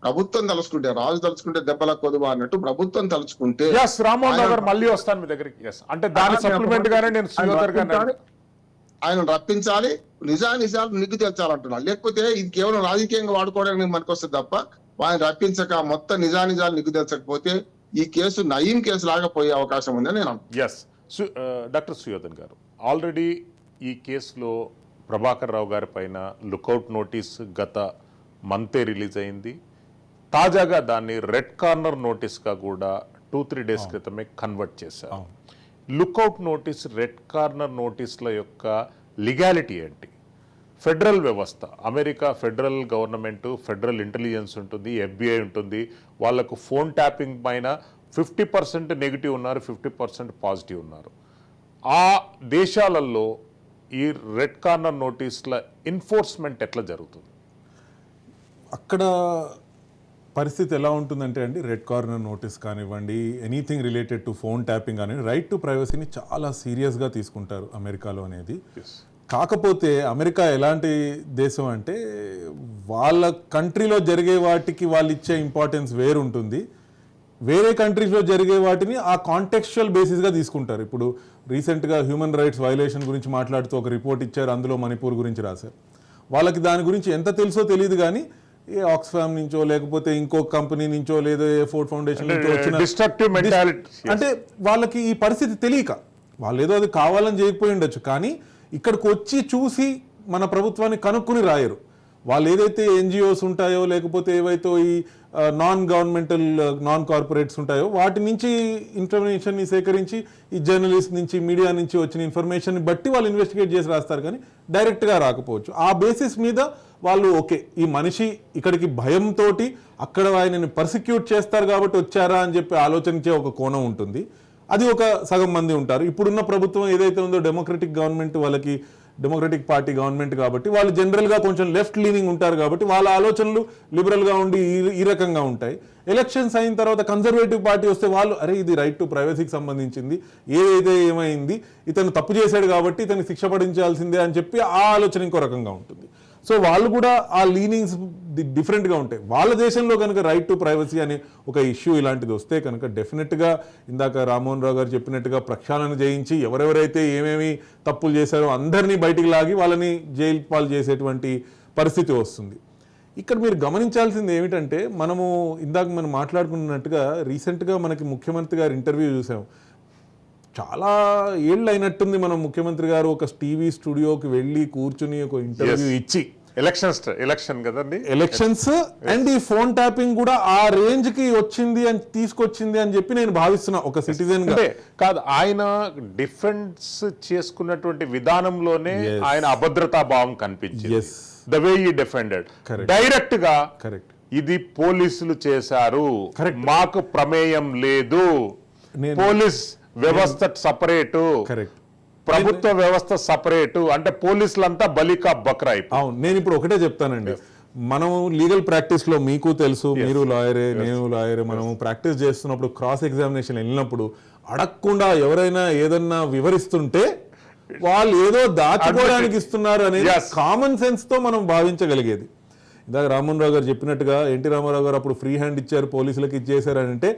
ప్రభుత్వం తలుచుకుంటే రాజు తలుచుకుంటే దెబ్బల కొదువా అన్నట్టు ప్రభుత్వం తలుచుకుంటే రామ్మోహన్ రావు గారు మళ్ళీ వస్తాను మీ దగ్గరికి. అంటే దాని సప్లిమెంట్ గానే నేను ఆయన రప్పించాలి, నిజాలు నిగ్గు తెచ్చాలంటున్నాడు. లేకపోతే ఇది కేవలం రాజకీయంగా వాడుకోవడానికి మనకు వస్తుంది తప్ప ఆయన రప్పించక మొత్తం నిజాలు నిగ్గు తెచ్చకపోతే ఈ కేసు నయీం కేసు లాగా పోయే అవకాశం ఉందని నేను డాక్టర్ సుయోధన్ గారు, ఆల్రెడీ ఈ కేసులో ప్రభాకర్ రావు గారి పైన లుకౌట్ నోటీస్ గత మంతే రిలీజ్ అయింది. తాజాగా దాన్ని రెడ్ కార్నర్ నోటీస్గా కూడా 2-3 డేస్ క్రితమే కన్వర్ట్ చేశారు. లుకౌట్ నోటీస్, రెడ్ కార్నర్ నోటీసుల యొక్క లీగాలిటీ ఏంటి? ఫెడరల్ వ్యవస్థ, America federal government, federal intelligence ఉంటుంది, FBI ఉంటుంది. వాళ్లకు ఫోన్ ట్యాపింగ్ పైన 50% నెగిటివ్ ఉన్నారు, 50% పాజిటివ్ ఉన్నారు. ఆ దేశాలలో ఈ రెడ్ కార్నర్ నోటీసుల ఎన్ఫోర్స్మెంట్ ఎట్లా జరుగుతుంది? అక్కడ పరిస్థితి ఎలా ఉంటుందంటే అండి, రెడ్ కార్నర్ నోటీస్ కానివ్వండి, anything related to phone tapping కానివ్వండి, రైట్ టు ప్రైవసీని చాలా సీరియస్గా తీసుకుంటారు అమెరికాలో అనేది. కాకపోతే అమెరికా ఎలాంటి దేశం అంటే వాళ్ళ కంట్రీలో జరిగే వాటికి వాళ్ళు ఇచ్చే ఇంపార్టెన్స్ వేరుంటుంది, వేరే కంట్రీస్లో జరిగే వాటిని ఆ కాంటెక్చువల్ బేసిస్గా తీసుకుంటారు. ఇప్పుడు రీసెంట్గా హ్యూమన్ రైట్స్ వైలేషన్ గురించి మాట్లాడుతూ ఒక రిపోర్ట్ ఇచ్చారు, అందులో మణిపూర్ గురించి రాశారు. వాళ్ళకి దాని గురించి ఎంత తెలుసో తెలియదు కానీ ఏ ఆక్స్ఫామ్ నుంచో లేకపోతే ఇంకో కంపెనీ నుంచో లేదా ఏ ఫోర్డ్ ఫౌండేషన్ నుంచో వచ్చిన అంటే వాళ్ళకి ఈ పరిస్థితి తెలియక వాళ్ళు ఏదో అది కావాలని చేయకపోయి ఉండొచ్చు, కానీ ఇక్కడికి వచ్చి చూసి మన ప్రభుత్వాన్ని కనుక్కుని రాయరు. వాళ్ళు ఏదైతే NGOs ఉంటాయో లేకపోతే ఏవైతే ఈ నాన్ గవర్నమెంటల్ నాన్ కార్పొరేట్స్ ఉంటాయో వాటి నుంచి ఇన్ఫర్మేషన్ని సేకరించి ఈ జర్నలిస్ట్ నుంచి మీడియా నుంచి వచ్చిన ఇన్ఫర్మేషన్ బట్టి వాళ్ళు ఇన్వెస్టిగేట్ చేసి రాస్తారు, కానీ డైరెక్ట్గా రాకపోవచ్చు. ఆ బేసిస్ మీద వాళ్ళు ఓకే ఈ మనిషి ఇక్కడికి భయంతో అక్కడ ఆయనని పర్సిక్యూట్ చేస్తారు కాబట్టి వచ్చారా అని చెప్పి ఆలోచించే ఒక కోణం ఉంటుంది. అది ఒక సగం మంది ఉంటారు. ఇప్పుడున్న ప్రభుత్వం ఏదైతే ఉందో డెమోక్రటిక్ గవర్నమెంట్, వాళ్ళకి డెమోక్రటిక్ పార్టీ గవర్నమెంట్ కాబట్టి వాళ్ళు జనరల్గా కొంచెం లెఫ్ట్ లీనింగ్ ఉంటారు కాబట్టి వాళ్ళ ఆలోచనలు లిబరల్గా ఉండి ఈ రకంగా ఉంటాయి. ఎలక్షన్స్ అయిన తర్వాత కన్జర్వేటివ్ పార్టీ వస్తే వాళ్ళు అరే ఇది రైట్ టు ప్రైవసీకి సంబంధించింది, ఏదైతే ఏమైంది, ఇతను తప్పు చేశాడు కాబట్టి ఇతను శిక్ష పడించాల్సిందే అని చెప్పి ఆ ఆలోచన ఇంకో రకంగా ఉంటుంది. సో వాళ్ళు కూడా ఆ లీనింగ్స్ డిఫరెంట్గా ఉంటాయి. వాళ్ళ దేశంలో కనుక రైట్ టు ప్రైవసీ అనే ఒక ఇష్యూ ఇలాంటిది వస్తే కనుక డెఫినెట్గా ఇందాక రామ్మోహన్ రావు గారు చెప్పినట్టుగా ప్రక్షాళన చేయించి ఎవరెవరైతే ఏమేమి తప్పులు చేశారో అందరినీ బయటికి లాగి వాళ్ళని జైలు పాలు చేసేటువంటి పరిస్థితి వస్తుంది. ఇక్కడ మీరు గమనించాల్సింది ఏమిటంటే ఇందాక మనం మాట్లాడుకున్నట్టుగా రీసెంట్గా మనకి ముఖ్యమంత్రి గారు ఇంటర్వ్యూ చూసాం. చాలా ఏళ్ళు అయినట్టుంది మనం ముఖ్యమంత్రి గారు ఒక టీవీ స్టూడియోకి వెళ్ళి కూర్చుని ఒక ఇంటర్వ్యూ ఇచ్చి ఎలక్షన్ కదండి, ఎలక్షన్స్ అండ్ ఈ ఫోన్ ట్యాపింగ్ కూడా ఆ రేంజ్ కి తీసుకొచ్చింది అని చెప్పి నేను భావిస్తున్నా ఒక సిటిజన్ గా. కాదు, ఆయన డిఫెన్స్ చేసుకున్నటువంటి విధానంలోనే ఆయన అభద్రతా భావం కనిపించింది. ద వే ఈ డిఫెండెడ్ Correct. డైరెక్ట్ గా కరెక్ట్. ఇది పోలీసులు చేశారు, Correct. మాకు ప్రమేయం లేదు, నేను- పోలీస్ వ్యవస్థ సపరేటు, కరెక్ట్. ప్రభుత్వ వ్యవస్థ సపరేటు, అంటే పోలీసులంతా బలికా బక్రా అయిపోయారు. అవును, నేను ఇప్పుడు ఒకటే చెప్తానండి. మనం లీగల్ ప్రాక్టీస్ లో మీకు తెలుసు, మీరు లాయరే, నేను లాయరే, మనం ప్రాక్టీస్ చేస్తున్నప్పుడు క్రాస్ ఎగ్జామినేషన్ వెళ్ళినప్పుడు అడగకుండా ఎవరైనా ఏదన్నా వివరిస్తుంటే వాళ్ళు ఏదో దాచుకోవడానికి ఇస్తున్నారు అనేది Yes. కామన్ సెన్స్ తో మనం భావించగలిగేది. ఇందాక రామ్మోహన్ రావు గారు చెప్పినట్టుగా ఎన్టీ రామారావు గారు అప్పుడు ఫ్రీ హ్యాండ్ ఇచ్చారు, పోలీసులకు ఇచ్చేశారు అని అంటే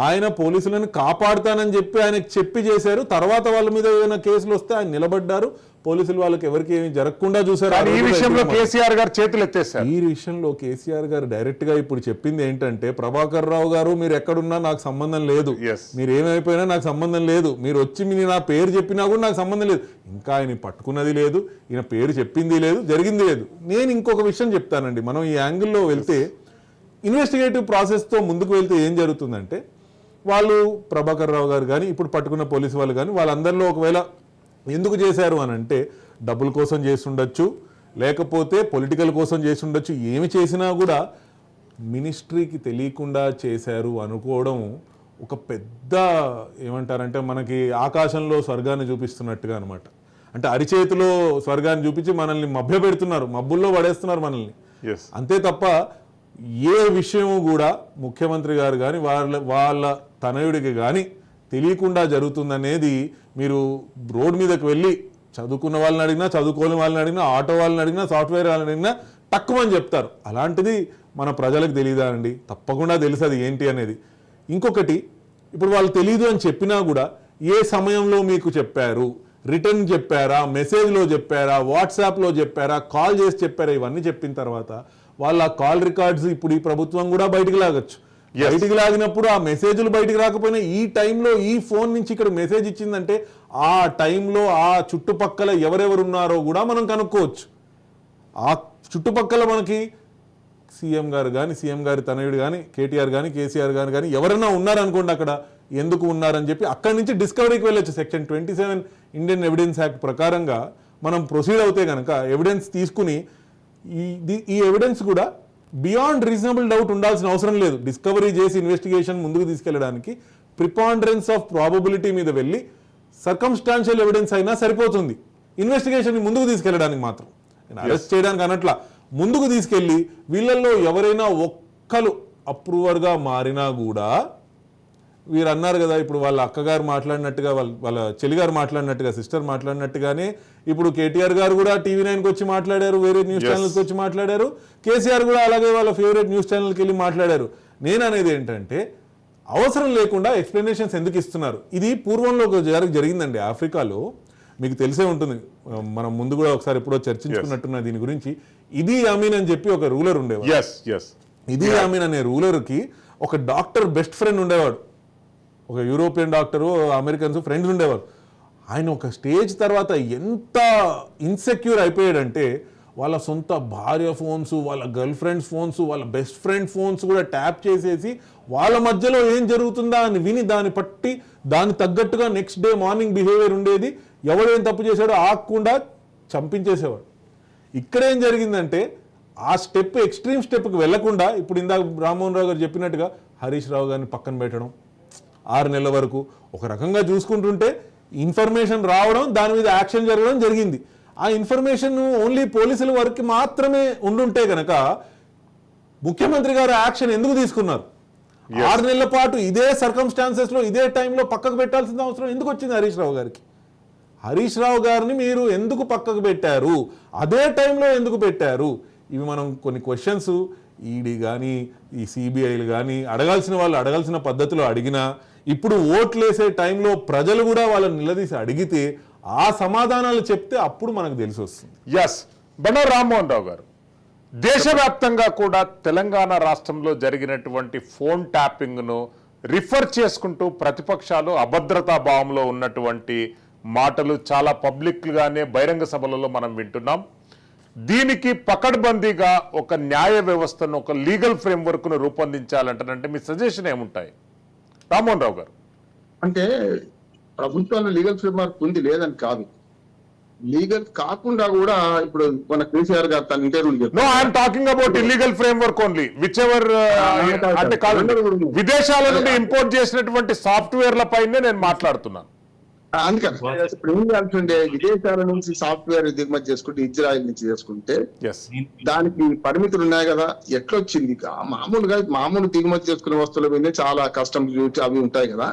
ఆయన పోలీసులను కాపాడుతానని చెప్పి ఆయనకు చెప్పి చేశారు. తర్వాత వాళ్ళ మీద ఏదైనా కేసులు వస్తే ఆయన నిలబడ్డారు, పోలీసులు వాళ్ళకి ఎవరికి ఏమి జరగకుండా చూశారు. కానీ ఈ విషయంలో కేసీఆర్ గారు చేతులు ఎత్తేసారు. ఈ విషయంలో కేసీఆర్ గారు డైరెక్ట్ గా ఇప్పుడు చెప్పింది ఏంటంటే, ప్రభాకర్ రావు గారు మీరు ఎక్కడున్నా నాకు సంబంధం లేదు, Yes. మీరు ఏమైపోయినా నాకు సంబంధం లేదు, మీరు వచ్చి మీరు నా పేరు చెప్పినా కూడా నాకు సంబంధం లేదు. ఇంకా ఆయన పట్టుకున్నది లేదు, ఈయన పేరు చెప్పింది లేదు, జరిగింది లేదు. నేను ఇంకొక విషయం చెప్తానండి. మనం ఈ యాంగిల్లో వెళ్తే ఇన్వెస్టిగేటివ్ ప్రాసెస్తో ముందుకు వెళ్తే ఏం జరుగుతుందంటే, వాళ్ళు ప్రభాకర్ రావు గారు కానీ ఇప్పుడు పట్టుకున్న పోలీసు వాళ్ళు కానీ వాళ్ళందరిలో ఒకవేళ ఎందుకు చేశారు అని అంటే డబ్బుల కోసం చేసి ఉండొచ్చు, లేకపోతే పొలిటికల్ కోసం చేసి ఉండొచ్చు. ఏమి చేసినా కూడా మినిస్ట్రీకి తెలియకుండా చేశారు అనుకోవడం ఒక పెద్ద ఏమంటారంటే మనకి ఆకాశంలో స్వర్గాన్ని చూపిస్తున్నట్టుగా అనమాట. అంటే అరిచేతిలో స్వర్గాన్ని చూపించి మనల్ని మభ్య పెడుతున్నారు, మబ్బుల్లో పడేస్తున్నారు మనల్ని. Yes. అంతే తప్ప ఏ విషయము కూడా ముఖ్యమంత్రి గారు కానీ వాళ్ళ తనయుడికి కానీ తెలియకుండా జరుగుతుందనేది మీరు రోడ్ మీదకి వెళ్ళి చదువుకున్న వాళ్ళని అడిగినా, చదువుకోని వాళ్ళని అడిగినా, ఆటో వాళ్ళని అడిగినా, సాఫ్ట్వేర్ వాళ్ళని అడిగినా తక్కువని చెప్తారు. అలాంటిది మన ప్రజలకు తెలియదా అండి? తప్పకుండా తెలుసు అది ఏంటి అనేది. ఇంకొకటి, ఇప్పుడు వాళ్ళు తెలియదు అని చెప్పినా కూడా ఏ సమయంలో మీకు చెప్పారు, రిటర్న్ చెప్పారా, మెసేజ్లో చెప్పారా, వాట్సాప్లో చెప్పారా, కాల్ చేసి చెప్పారా, ఇవన్నీ చెప్పిన తర్వాత వాళ్ళ కాల్ రికార్డ్స్ ఇప్పుడు ఈ ప్రభుత్వం కూడా బయటికి లాగచ్చు. బయటికి లాగినప్పుడు ఆ మెసేజ్లు బయటికి రాకపోయినా ఈ టైంలో ఈ ఫోన్ నుంచి ఇక్కడ మెసేజ్ ఇచ్చిందంటే ఆ టైంలో ఆ చుట్టుపక్కల ఎవరెవరు ఉన్నారో కూడా మనం కనుక్కోవచ్చు. ఆ చుట్టుపక్కల మనకి సీఎం గారు కానీ, సీఎం గారి తనయుడు కానీ, కేటీఆర్ కానీ, కేసీఆర్ గారు కానీ ఎవరైనా ఉన్నారనుకోండి, అక్కడ ఎందుకు ఉన్నారని చెప్పి అక్కడి నుంచి డిస్కవరీకి వెళ్ళొచ్చు. సెక్షన్ 27 ఇండియన్ ఎవిడెన్స్ యాక్ట్ ప్రకారంగా మనం ప్రొసీడ్ అవుతే కనుక ఎవిడెన్స్ తీసుకుని ఈ ఎవిడెన్స్ కూడా బియాండ్ రీజనబుల్ డౌట్ ఉండాల్సిన అవసరం లేదు. డిస్కవరీ చేసి ఇన్వెస్టిగేషన్ ముందుకు తీసుకెళ్ళడానికి ప్రిపాండరెన్స్ ఆఫ్ ప్రాబబిలిటీ మీద వెళ్ళి సర్కమ్స్టాన్షియల్ ఎవిడెన్స్ అయినా సరిపోతుంది. ఇన్వెస్టిగేషన్ ముందుకు తీసుకెళ్ళడానికి మాత్రం, అరెస్ట్ చేయడానికి అనట్లా, ముందుకు తీసుకెళ్ళి వీళ్ళల్లో ఎవరైనా ఒక్కరు అప్రూవర్గా మారినా కూడా వీరు అన్నారు కదా, ఇప్పుడు వాళ్ళ అక్కగారు మాట్లాడినట్టుగా, వాళ్ళ చెల్లిగారు మాట్లాడినట్టుగా, సిస్టర్ మాట్లాడినట్టుగానే ఇప్పుడు కేటీఆర్ గారు కూడా TV9కి వచ్చి మాట్లాడారు, వేరే న్యూస్ ఛానల్స్కి వచ్చి మాట్లాడారు, కేసీఆర్ కూడా అలాగే వాళ్ళ ఫేవరెట్ న్యూస్ ఛానల్కి వెళ్ళి మాట్లాడారు. నేను అనేది ఏంటంటే అవసరం లేకుండా ఎక్స్ప్లెనేషన్స్ ఎందుకు ఇస్తున్నారు? ఇది పూర్వంలో జరిగిందండి ఆఫ్రికాలో, మీకు తెలిసే ఉంటుంది. మనం ముందు కూడా ఒకసారి ఎప్పుడో చర్చించుకున్నట్టున్న దీని గురించి. ఇదీ అమీన్ అని చెప్పి ఒక రూలర్ ఉండేవాడు. ఇదీ అమీన్ అనే రూలర్కి ఒక డాక్టర్ బెస్ట్ ఫ్రెండ్ ఉండేవాడు. ఒక యూరోపియన్ డాక్టరు, అమెరికన్స్ ఫ్రెండ్స్ ఉండేవారు. ఆయన ఒక స్టేజ్ తర్వాత ఎంత ఇన్సెక్యూర్ అయిపోయాడంటే వాళ్ళ సొంత భార్య ఫోన్స్, వాళ్ళ గర్ల్ ఫ్రెండ్స్ ఫోన్స్, వాళ్ళ బెస్ట్ ఫ్రెండ్ ఫోన్స్ కూడా ట్యాప్ చేసేసి వాళ్ళ మధ్యలో ఏం జరుగుతుందా అని విని దాన్ని పట్టి దానికి తగ్గట్టుగా నెక్స్ట్ డే మార్నింగ్ బిహేవియర్ ఉండేది. ఎవడేం తప్పు చేశాడో ఆగకుండా చంపించేసేవాడు. ఇక్కడేం జరిగిందంటే ఆ స్టెప్, ఎక్స్ట్రీమ్ స్టెప్కి వెళ్లకుండా ఇప్పుడు ఇందాక రామ్మోహన్ రావు గారు చెప్పినట్టుగా హరీష్ రావు గారిని పక్కన పెట్టడం 6 నెలల వరకు ఒక రకంగా చూసుకుంటుంటే ఇన్ఫర్మేషన్ రావడం, దాని మీద యాక్షన్ జరగడం జరిగింది. ఆ ఇన్ఫర్మేషన్ ఓన్లీ పోలీసుల వరకు మాత్రమే ఉండుంటే కనుక ముఖ్యమంత్రి గారు యాక్షన్ ఎందుకు తీసుకున్నారు? 6 నెలల పాటు ఇదే సర్కమ్స్టాన్సెస్ లో ఇదే టైంలో పక్కకు పెట్టాల్సిన అవసరం ఎందుకు వచ్చింది హరీష్ రావు గారికి? హరీష్ రావు గారిని మీరు ఎందుకు పక్కకు పెట్టారు? అదే టైంలో ఎందుకు పెట్టారు? ఇవి మనం కొన్ని క్వశ్చన్స్ ఈడీ కానీ, ఈ సిబిఐలు కానీ అడగాల్సిన వాళ్ళు అడగాల్సిన పద్ధతిలో అడిగినా, ఇప్పుడు ఓట్లేసే టైంలో ప్రజలు కూడా వాళ్ళని నిలదీసి అడిగితే ఆ సమాధానాలు చెప్తే అప్పుడు మనకు తెలిసి వస్తుంది. బండారు రామ్మోహన్ రావు గారు, దేశవ్యాప్తంగా కూడా తెలంగాణ రాష్ట్రంలో జరిగినటువంటి ఫోన్ ట్యాపింగ్ను రిఫర్ చేసుకుంటూ ప్రతిపక్షాలు అభద్రతా భావంలో ఉన్నటువంటి మాటలు చాలా పబ్లిక్గానే బహిరంగ సభలలో మనం వింటున్నాం. దీనికి పకడ్బందీగా ఒక న్యాయ వ్యవస్థను, ఒక లీగల్ ఫ్రేమ్వర్క్ను రూపొందించాలంటే మీ సజెషన్ ఏముంటాయి రామ్మోహన్ రావు గారు? అంటే ప్రభుత్వంలో లీగల్ ఫ్రేమ్వర్క్ ఉంది లేదని కాదు. లీగల్ కాకుండా కూడా ఇప్పుడు మన కేసీఆర్ గారు తన interview no I'm talking about illegal framework only whichever అంటే కాదు, విదేశాల నుండి ఇంపోర్ట్ చేసినటువంటి సాఫ్ట్వేర్ల పైనే నేను మాట్లాడుతున్నాను. అందుకని ఇప్పుడు ఏం చేయాల్సిందే, విదేశాల నుంచి సాఫ్ట్వేర్ దిగుమతి చేసుకుంటే, ఇజ్రాయిల్ నుంచి చేసుకుంటే ఎస్ దానికి పరిమితులు ఉన్నాయి కదా. ఎట్లొచ్చింది మామూలు దిగుమతి చేసుకునే వస్తువుల మీద చాలా కస్టమ్స్ డ్యూటీ అవి ఉంటాయి కదా.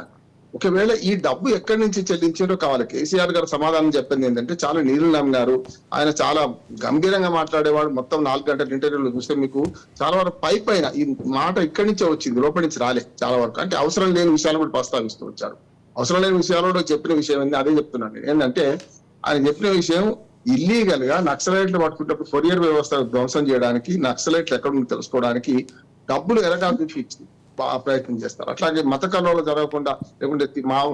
ఒకవేళ ఈ డబ్బు ఎక్కడి నుంచి చెల్లించారో కావాలి. కేసీఆర్ గారు సమాధానం చెప్పింది ఏంటంటే చాలా నీళ్లు నమ్మినారు. ఆయన చాలా గంభీరంగా మాట్లాడేవాడు. మొత్తం 4 గంటల ఇంటర్వ్యూలో చూస్తే మీకు చాలా వరకు పైన ఈ మాట ఇక్కడి నుంచే వచ్చింది, లోపలి నుంచి రాలే చాలా వరకు. అంటే అవసరం లేని విషయాలు కూడా ప్రస్తావిస్తూ వచ్చారు. అవసరం లేని విషయాలు కూడా చెప్పిన విషయం ఏంది అదే చెప్తున్నాను నేను. ఏంటంటే ఆయన చెప్పిన విషయం ఇల్లీగల్ గా నక్సలైట్లు పట్టుకుంటప్పుడు కొరియర్ వ్యవస్థ ధ్వంసం చేయడానికి, నక్సలైట్లు ఎక్కడ ఉందో తెలుసుకోవడానికి డబ్బులు ఎరగాల్సి ఇచ్చి ప్రయత్నం చేస్తారు. అట్లాగే మత కలవలు జరగకుండా, లేకుంటే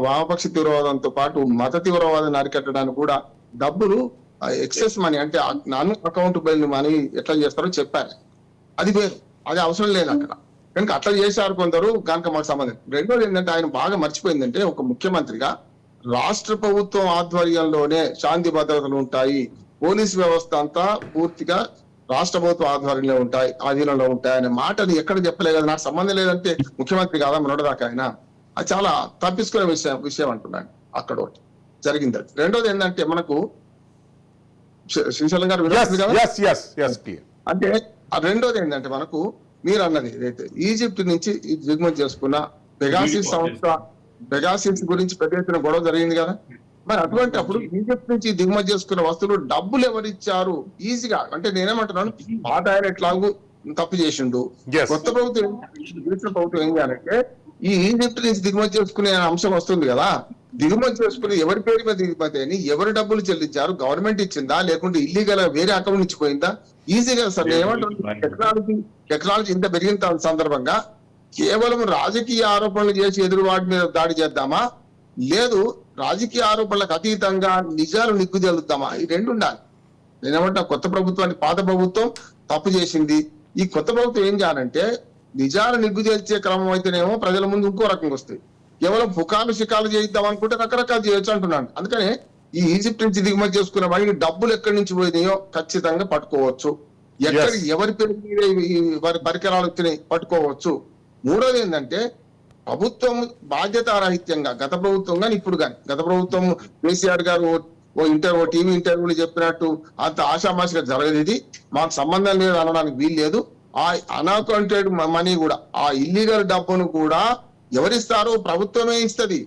వామపక్ష తీవ్రవాదంతో పాటు మత తీవ్రవాదాన్ని అరికట్టడానికి కూడా డబ్బులు ఎక్సెస్ మనీ అంటే నాన్ అకౌంటబుల్ మనీ ఎట్లా చేస్తారో చెప్పారు. అది వేరు, అది అవసరం లేదు అక్కడ. కనుక అట్లా చేశారు కొందరు, కనుక మాకు సంబంధం. రెండోది ఏంటంటే ఆయన బాగా మర్చిపోయిందంటే ఒక ముఖ్యమంత్రిగా రాష్ట్ర ప్రభుత్వం ఆధ్వర్యంలోనే శాంతి భద్రతలు ఉంటాయి, పోలీస్ వ్యవస్థ అంతా పూర్తిగా రాష్ట్ర ప్రభుత్వ ఆధ్వర్యంలో ఉంటాయి, ఆధీనంలో ఉంటాయి అనే మాటని ఎక్కడ చెప్పలేదు కదా. నాకు సంబంధం లేదంటే ముఖ్యమంత్రి కాదా మొన్నటిదాకా ఆయన. అది చాలా తప్పించుకునే విషయం అంటున్నాను. అక్కడ ఒకటి జరిగింది. రెండోది ఏంటంటే మనకు శ్రీశైలం గారు అంటే రెండోది ఏంటంటే మనకు మీరు అన్నది ఏదైతే ఈజిప్ట్ నుంచి దిగుమతి చేసుకున్న పెగాసిస్ సంస్థ, పెగాసిస్ గురించి పెద్ద ఎత్తున గొడవ జరిగింది కదా. మరి అటువంటి అప్పుడు ఈజిప్ట్ నుంచి దిగుమతి చేసుకున్న వస్తువులు డబ్బులు ఎవరిచ్చారు ఈజీగా అంటే నేనేమంటున్నాను, పాత ఆయన ఎట్లాగూ తప్పు చేసిండు. కొత్త ప్రభుత్వం ఏం చేయాలంటే ఈ ఈజిప్ట్ నుంచి దిగుమతి చేసుకునే అంశం వస్తుంది కదా, దిగుమతి చేసుకుని ఎవరి పేరు మీద దిగుమతి అని ఎవరు డబ్బులు చెల్లించారు, గవర్నమెంట్ ఇచ్చిందా లేకుంటే ఇల్లీగల్ వేరే అకౌంట్ నుంచి పోయిందా, ఈజీగా సార్ నేను ఏమంటున్నాను. టెక్నాలజీ ఇంత పెరిగిన సందర్భంగా కేవలం రాజకీయ ఆరోపణలు చేసి ఎదురు వాటి మీద దాడి చేద్దామా, లేదు రాజకీయ ఆరోపణలకు అతీతంగా నిజాలు నిగ్గు చెల్లుద్దామా, ఈ రెండు ఉండాలి. నేనేమంటా కొత్త ప్రభుత్వానికి పాత ప్రభుత్వం తప్పు చేసింది, ఈ కొత్త ప్రభుత్వం ఏం చేయాలంటే నిజాలు నిగ్గు చేల్చే క్రమం అయితేనేమో ప్రజల ముందు ఇంకో రకంగా వస్తాయి. కేవలం పుకాలు శికాలు చేయిద్దాం అనుకుంటే రకరకాలు చేయొచ్చు అంటున్నాను. అందుకనే ఈ ఈజిప్ట్ నుంచి దిగుమతి చేసుకున్న వాడికి డబ్బులు ఎక్కడి నుంచి పోయినాయో ఖచ్చితంగా పట్టుకోవచ్చు, ఎక్కడ ఎవరి పేరు వారి పరికరాలు వచ్చినాయి పట్టుకోవచ్చు. మూడోది ఏంటంటే ప్రభుత్వం బాధ్యతారాహిత్యంగా గత ప్రభుత్వం కానీ ఇప్పుడు కానీ, గత ప్రభుత్వం కేసీఆర్ గారు ఓ టీవీ ఇంటర్వ్యూలు చెప్పినట్టు అంత ఆషామాషిగా జరగదు, ఇది మాకు సంబంధం లేదు అనడానికి వీలు లేదు. ఆ అన్అకౌంటెడ్ మనీ కూడా, ఆ ఇల్లీగల్ డబ్బును కూడా ఎవరిస్తారు, ప్రభుత్వమే ఇస్తుంది.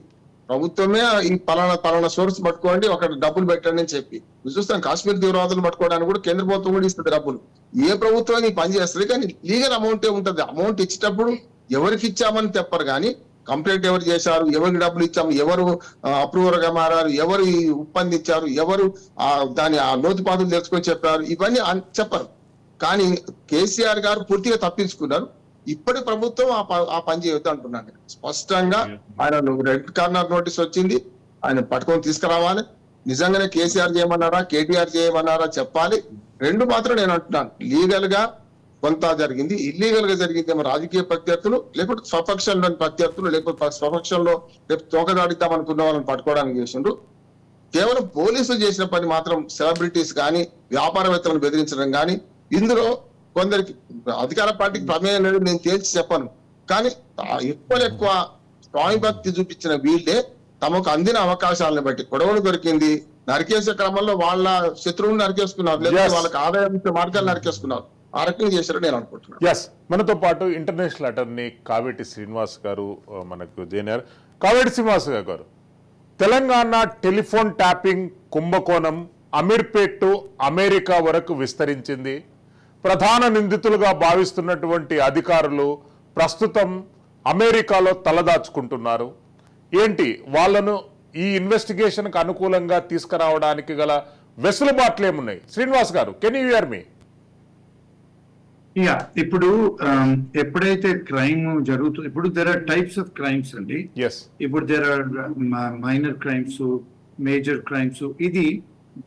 ప్రభుత్వమే ఈ పలానా సోర్స్ పట్టుకోండి, ఒక డబ్బులు పెట్టండి అని చెప్పి చూస్తాం. కాశ్మీర్ తీవ్రవాదులు పట్టుకోవడానికి కూడా కేంద్ర ప్రభుత్వం కూడా ఇస్తుంది డబ్బులు. ఏ ప్రభుత్వం ఈ పని చేస్తుంది, కానీ లీగల్ అమౌంటే ఉంటుంది. అమౌంట్ ఇచ్చేటప్పుడు ఎవరికి ఇచ్చామని చెప్పరు, కానీ కంప్లైంట్ ఎవరు చేశారు, ఎవరికి డబ్బులు ఇచ్చాము, ఎవరు అప్రూవర్ గా మారారు, ఎవరు ఒప్పందించారు, ఎవరు దాని లోతుపాతులు తెలుసుకొని చెప్పారు, ఇవన్నీ చెప్పరు. కానీ కేసీఆర్ గారు పూర్తిగా తప్పించుకున్నారు. ఇప్పటి ప్రభుత్వం ఆ పని చేయొద్దు అంటున్నాను స్పష్టంగా. ఆయన రెడ్ కార్నర్ నోటీస్ వచ్చింది, ఆయన పట్టుకొని తీసుకురావాలి. నిజంగానే కేసీఆర్ చేయమన్నారా కేటీఆర్ చేయమన్నారా చెప్పాలి. రెండు మాత్రం నేను అంటున్నాను, లీగల్ గా కొంత జరిగింది, ఇల్లీగల్ గా జరిగింది ఏమో రాజకీయ ప్రత్యర్థులు, లేకపోతే స్వపక్షంలోని ప్రత్యర్థులు, లేకపోతే స్వపక్షంలో రేపు తోకదాడిద్దాం అనుకున్న వాళ్ళని పట్టుకోవడానికి చేసిండ్రు. కేవలం పోలీసులు చేసిన పని మాత్రం సెలబ్రిటీస్ కానీ వ్యాపారవేత్తలను బెదిరించడం కానీ, ఇందులో కొందరికి అధికార పార్టీకి ప్రమేయం లేదు నేను తేల్చి చెప్పను, కానీ ఎక్కువ స్వామి భక్తి చూపించిన వీళ్ళే తమకు అందిన అవకాశాలను బట్టి గొడవలు దొరికింది, నరికేసే క్రమంలో వాళ్ళ శత్రువుని నరికేసుకున్నారు, లేకపోతే వాళ్ళకి ఆదాయం మార్గాలు నరికేసుకున్నారు. ఆ రకంగా చేశారని నేను అనుకుంటున్నాను. ఎస్, మనతో పాటు ఇంటర్నేషనల్ అటర్నీ కావేటి శ్రీనివాస్ గారు మనకు జైనారు. కావేటి శ్రీనివాస్ గారు, తెలంగాణ టెలిఫోన్ ట్యాపింగ్ కుంభకోణం అమీర్పేట్ టు అమెరికా వరకు విస్తరించింది. ప్రధాన నిందితులుగా భావిస్తున్నటువంటి అధికారులు ప్రస్తుతం అమెరికాలో తలదాచుకుంటున్నారు. ఏంటి వాళ్ళను ఈ ఇన్వెస్టిగేషన్కి అనుకూలంగా తీసుకురావడానికి గల వెసులుబాట్లు ఏమున్నాయి? శ్రీనివాస్ గారు, కెన్ యూ హియర్ మీ? ఇప్పుడు ఎప్పుడైతే క్రైమ్ జరుగుతుంది, ఇప్పుడు there are types of crimes అండి. ఇప్పుడు there are minor crimes, major crimes. ఇది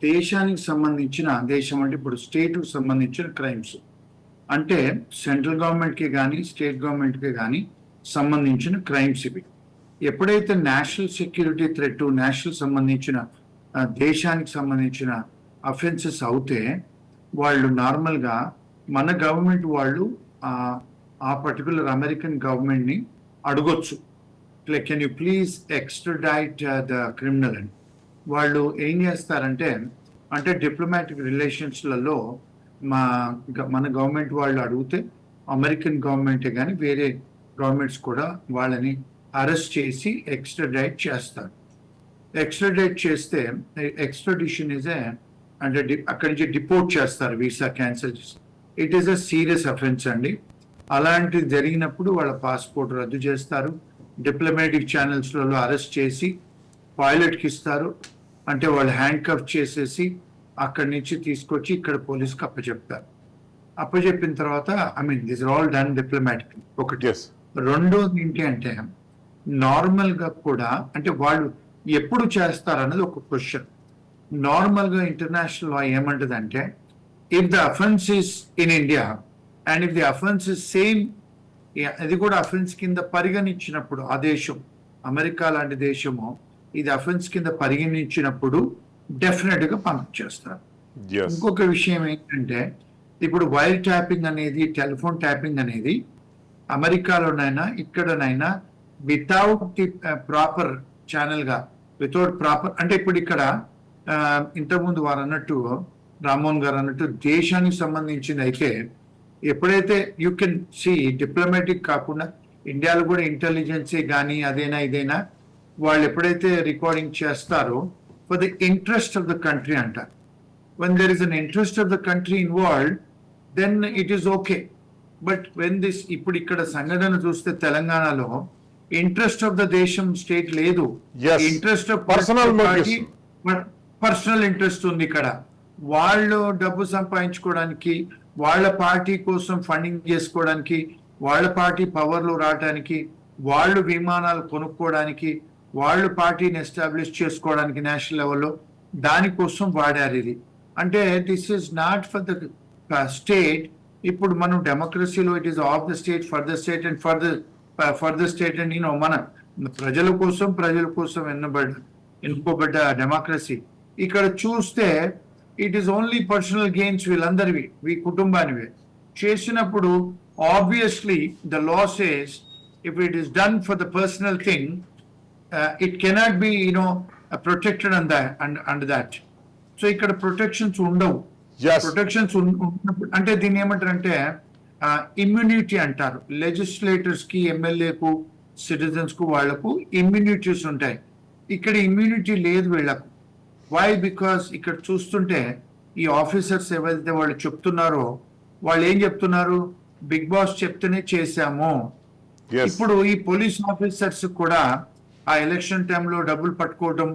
దేశానికి సంబంధించిన, దేశం అంటే ఇప్పుడు స్టేట్ కు సంబంధించిన క్రైమ్స్, అంటే సెంట్రల్ గవర్నమెంట్ కి కానీ స్టేట్ గవర్నమెంట్ కి కానీ సంబంధించిన క్రైమ్స్ ఇవి. ఎప్పుడైతే నేషనల్ సెక్యూరిటీ థ్రెట్, నేషనల్ సంబంధించిన దేశానికి సంబంధించిన అఫెన్సెస్ అవుతే వాళ్ళు నార్మల్గా మన గవర్నమెంట్ వాళ్ళు ఆ పర్టికులర్ అమెరికన్ గవర్నమెంట్ని అడగొచ్చు, like can you please extradite the criminal అని. వాళ్ళు ఏం చేస్తారంటే, అంటే డిప్లొమాటిక్ రిలేషన్స్లలో మన గవర్నమెంట్ వాళ్ళు అడిగితే అమెరికన్ గవర్నమెంటే కానీ వేరే గవర్నమెంట్స్ కూడా వాళ్ళని అరెస్ట్ చేసి ఎక్స్ట్రడైట్ చేస్తారు. ఎక్స్ట్రడైట్ చేస్తే ఎక్స్ట్రడిషన్ ఇస్ అంటే అక్కడి నుంచి డిపోర్ట్ చేస్తారు, వీసా క్యాన్సిల్ చేసి. It is a serious offence అండి. అలాంటిది జరిగినప్పుడు వాళ్ళ పాస్పోర్ట్ రద్దు చేస్తారు, డిప్లొమాటిక్ ఛానల్స్లలో అరెస్ట్ చేసి పైలట్కి ఇస్తారు, అంటే వాళ్ళు హ్యాండ్ కఫ్ చేసేసి అక్కడి నుంచి తీసుకొచ్చి ఇక్కడ పోలీస్కి అప్పచెప్తారు. అప్పచెప్పిన తర్వాత this are all done diplomatic. ఒకటి. రెండోది ఏంటి అంటే, నార్మల్గా కూడా అంటే వాళ్ళు ఎప్పుడు చేస్తారు అన్నది ఒక క్వశ్చన్. నార్మల్గా ఇంటర్నేషనల్ లా ఏమంటదంటే, if the offence is in India and if the offence is same, అది కూడా అఫెన్స్ కింద పరిగణించినప్పుడు, ఆ దేశం అమెరికా లాంటి దేశము ఇది అఫెన్స్ కింద పరిగణించినప్పుడు డెఫినెట్ గా పంపించేస్తారు. ఇంకొక విషయం ఏంటంటే, ఇప్పుడు వైర్ ట్యాపింగ్ అనేది, టెలిఫోన్ ట్యాపింగ్ అనేది అమెరికాలోనైనా ఇక్కడనైనా వితౌట్ ది ప్రాపర్ ఛానల్ గా, వితౌట్ ప్రాపర్ అంటే ఇప్పుడు ఇక్కడ ఇంతకుముందు వారు అన్నట్టు, రామ్మోహన్ గారు అన్నట్టు దేశానికి సంబంధించింది అయితే ఎప్పుడైతే యూ కెన్ సి డిప్లొమాటిక్ కాకుండా ఇండియాలో కూడా ఇంటెలిజెన్సీ కానీ అదైనా ఇదైనా వాళ్ళు ఎప్పుడైతే రికార్డింగ్ చేస్తారో for the interest of the country అంటారు. When there is an interest of the country involved then it is okay. But when this, ఇప్పుడు ఇక్కడ సంఘటన చూస్తే తెలంగాణలో ఇంట్రెస్ట్ ఆఫ్ ద దేశం స్టేట్ లేదు, ఇంట్రెస్ట్ ఆఫ్ పర్సనల్ ఇంట్రెస్ట్ ఉంది. ఇక్కడ వాళ్ళు డబ్బు సంపాదించుకోవడానికి, వాళ్ళ పార్టీ కోసం ఫండింగ్ చేసుకోవడానికి, వాళ్ళ పార్టీ పవర్లో రావడానికి, వాళ్ళు విమానాలు కొనుక్కోవడానికి, వాళ్ళు పార్టీని ఎస్టాబ్లిష్ చేసుకోవడానికి నేషనల్ లెవెల్లో, దానికోసం వాడారు ఇది. అంటే this is not for the state. ఇప్పుడు మనం డెమోక్రసీలో it is of the state, for the state and for the state and మన ప్రజల కోసం ఎన్నుకోబడ్డ డెమోక్రసీ. ఇక్కడ చూస్తే it is only personal gains, వీళ్ళందరివి కుటుంబానివే చేసినప్పుడు obviously the law says if it is done for the personal thing, it cannot be protected under that. So ఇక్కడ ప్రొటెక్షన్స్ ఉండవు. ప్రొటెక్షన్స్ అంటే దీన్ని ఏమంటారంటే ఇమ్యూనిటీ అంటారు. లెజిస్లేటర్స్ కి, ఎమ్మెల్యేకు, సిటిజన్స్ కు వాళ్లకు ఇమ్యూనిటీస్ ఉంటాయి. ఇక్కడ ఇమ్యూనిటీ లేదు వీళ్లకు. వై? బికాస్ ఇక్కడ చూస్తుంటే ఈ ఆఫీసర్స్ ఏవైతే వాళ్ళు చెప్తున్నారో, వాళ్ళు ఏం చెప్తున్నారు, బిగ్ బాస్ చెప్తేనే చేశాము. ఇప్పుడు ఈ పోలీస్ ఆఫీసర్స్ కూడా ఆ ఎలక్షన్ టైంలో డబ్బులు పట్టుకోవడం,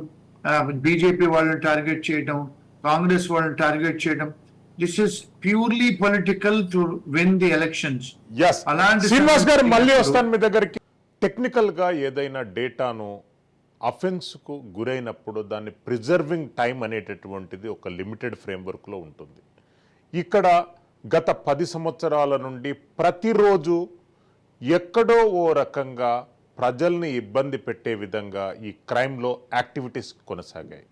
బీజేపీ వాళ్ళని టార్గెట్ చేయడం, కాంగ్రెస్ వాళ్ళని టార్గెట్ చేయడం, this is purely political to win the elections. Srinivas గారు మళ్ళీ వస్తాను మీ దగ్గరికి. టెక్నికల్ గా ఏదైనా డేటాను అఫెన్స్ కు గురైనప్పుడు దాన్ని ప్రిజర్వింగ్ టైం అనేటటువంటిది ఒక లిమిటెడ్ ఫ్రేమ్వర్క్ లో ఉంటుంది. ఇక్కడ గత 10 సంవత్సరాల నుండి ప్రతిరోజు ఎక్కడో ఓ రకంగా ప్రజల్ని ఇబ్బంది పెట్టే విధంగా ఈ క్రైమ్లో యాక్టివిటీస్ కొనసాగాయి.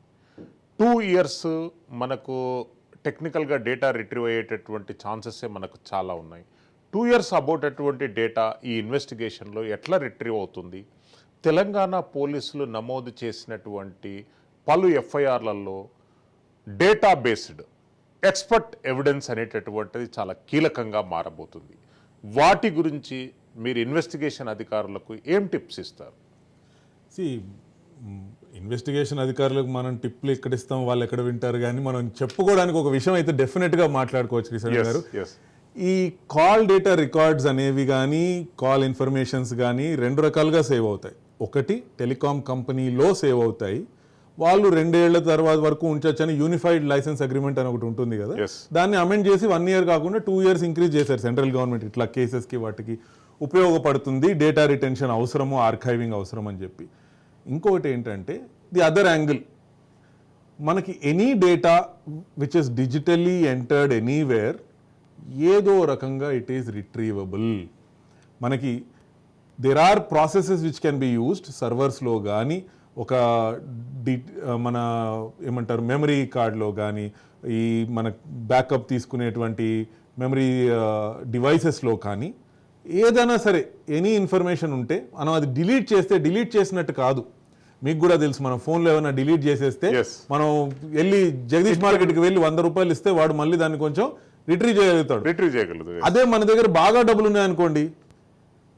2 ఇయర్స్ మనకు టెక్నికల్గా డేటా రిట్రీవ్ అయ్యేటటువంటి ఛాన్సెసే మనకు చాలా ఉన్నాయి. 2 ఇయర్స్ అబౌట్ అటువంటి డేటా ఈ ఇన్వెస్టిగేషన్లో ఎట్లా రిట్రీవ్ అవుతుంది? తెలంగాణ పోలీసులు నమోదు చేసినటువంటి పలు ఎఫ్ఐఆర్లలో డేటా బేస్డ్ ఎక్స్పర్ట్ ఎవిడెన్స్ అనేటటువంటిది చాలా కీలకంగా మారబోతుంది. వాటి గురించి మీరు ఇన్వెస్టిగేషన్ అధికారులకు ఏం టిప్స్ ఇస్తారు? ఇన్వెస్టిగేషన్ అధికారులకు మనం టిప్లు ఎక్కడ ఇస్తాం, వాళ్ళు ఎక్కడ వింటారు, కానీ మనం చెప్పుకోవడానికి ఒక విషయం అయితే డెఫినెట్గా మాట్లాడుకోవచ్చు కిషన్ గారు. ఈ కాల్ డేటా రికార్డ్స్ అనేవి కానీ, కాల్ ఇన్ఫర్మేషన్స్ కానీ 2 రకాలుగా సేవ్ అవుతాయి. ఒకటి టెలికాం కంపెనీలో సేవ్ అవుతాయి, వాళ్ళు 2 ఏళ్ల తర్వాత వరకు ఉంచొచ్చు అని యూనిఫైడ్ లైసెన్స్ అగ్రిమెంట్ అని ఒకటి ఉంటుంది కదా, దాన్ని అమెండ్ చేసి 1 ఇయర్ కాకుండా 2 ఇయర్స్ ఇంక్రీజ్ చేశారు సెంట్రల్ గవర్నమెంట్. ఇట్లా కేసెస్కి వాటికి ఉపయోగపడుతుంది, డేటా రిటెన్షన్ అవసరము, ఆర్కైవింగ్ అవసరం అని చెప్పి. ఇంకొకటి ఏంటంటే ది అదర్ యాంగిల్, మనకి any data which is digitally entered anywhere ఏదో రకంగా ఇట్ ఈస్ రిట్రీవబుల్. మనకి there are processes which can be used సర్వర్స్లో కానీ, ఒక మన ఏమంటారు మెమరీ కార్డ్లో కానీ ఈ మన బ్యాకప్ తీసుకునేటువంటి మెమరీ డివైసెస్లో కానీ ఏదైనా సరే ఎనీ ఇన్ఫర్మేషన్ ఉంటే మనం అది డిలీట్ చేస్తే డిలీట్ చేసినట్టు కాదు. మీకు కూడా తెలుసు, మనం ఫోన్లో ఏమైనా డిలీట్ చేసేస్తే మనం వెళ్ళి జగదీష్ మార్కెట్కి వెళ్ళి 100 రూపాయలు ఇస్తే వాడు మళ్ళీ దాన్ని కొంచెం రిట్రీవ్ చేయగలుగుతాడు. అదే మన దగ్గర బాగా డబ్బులు ఉన్నాయనుకోండి,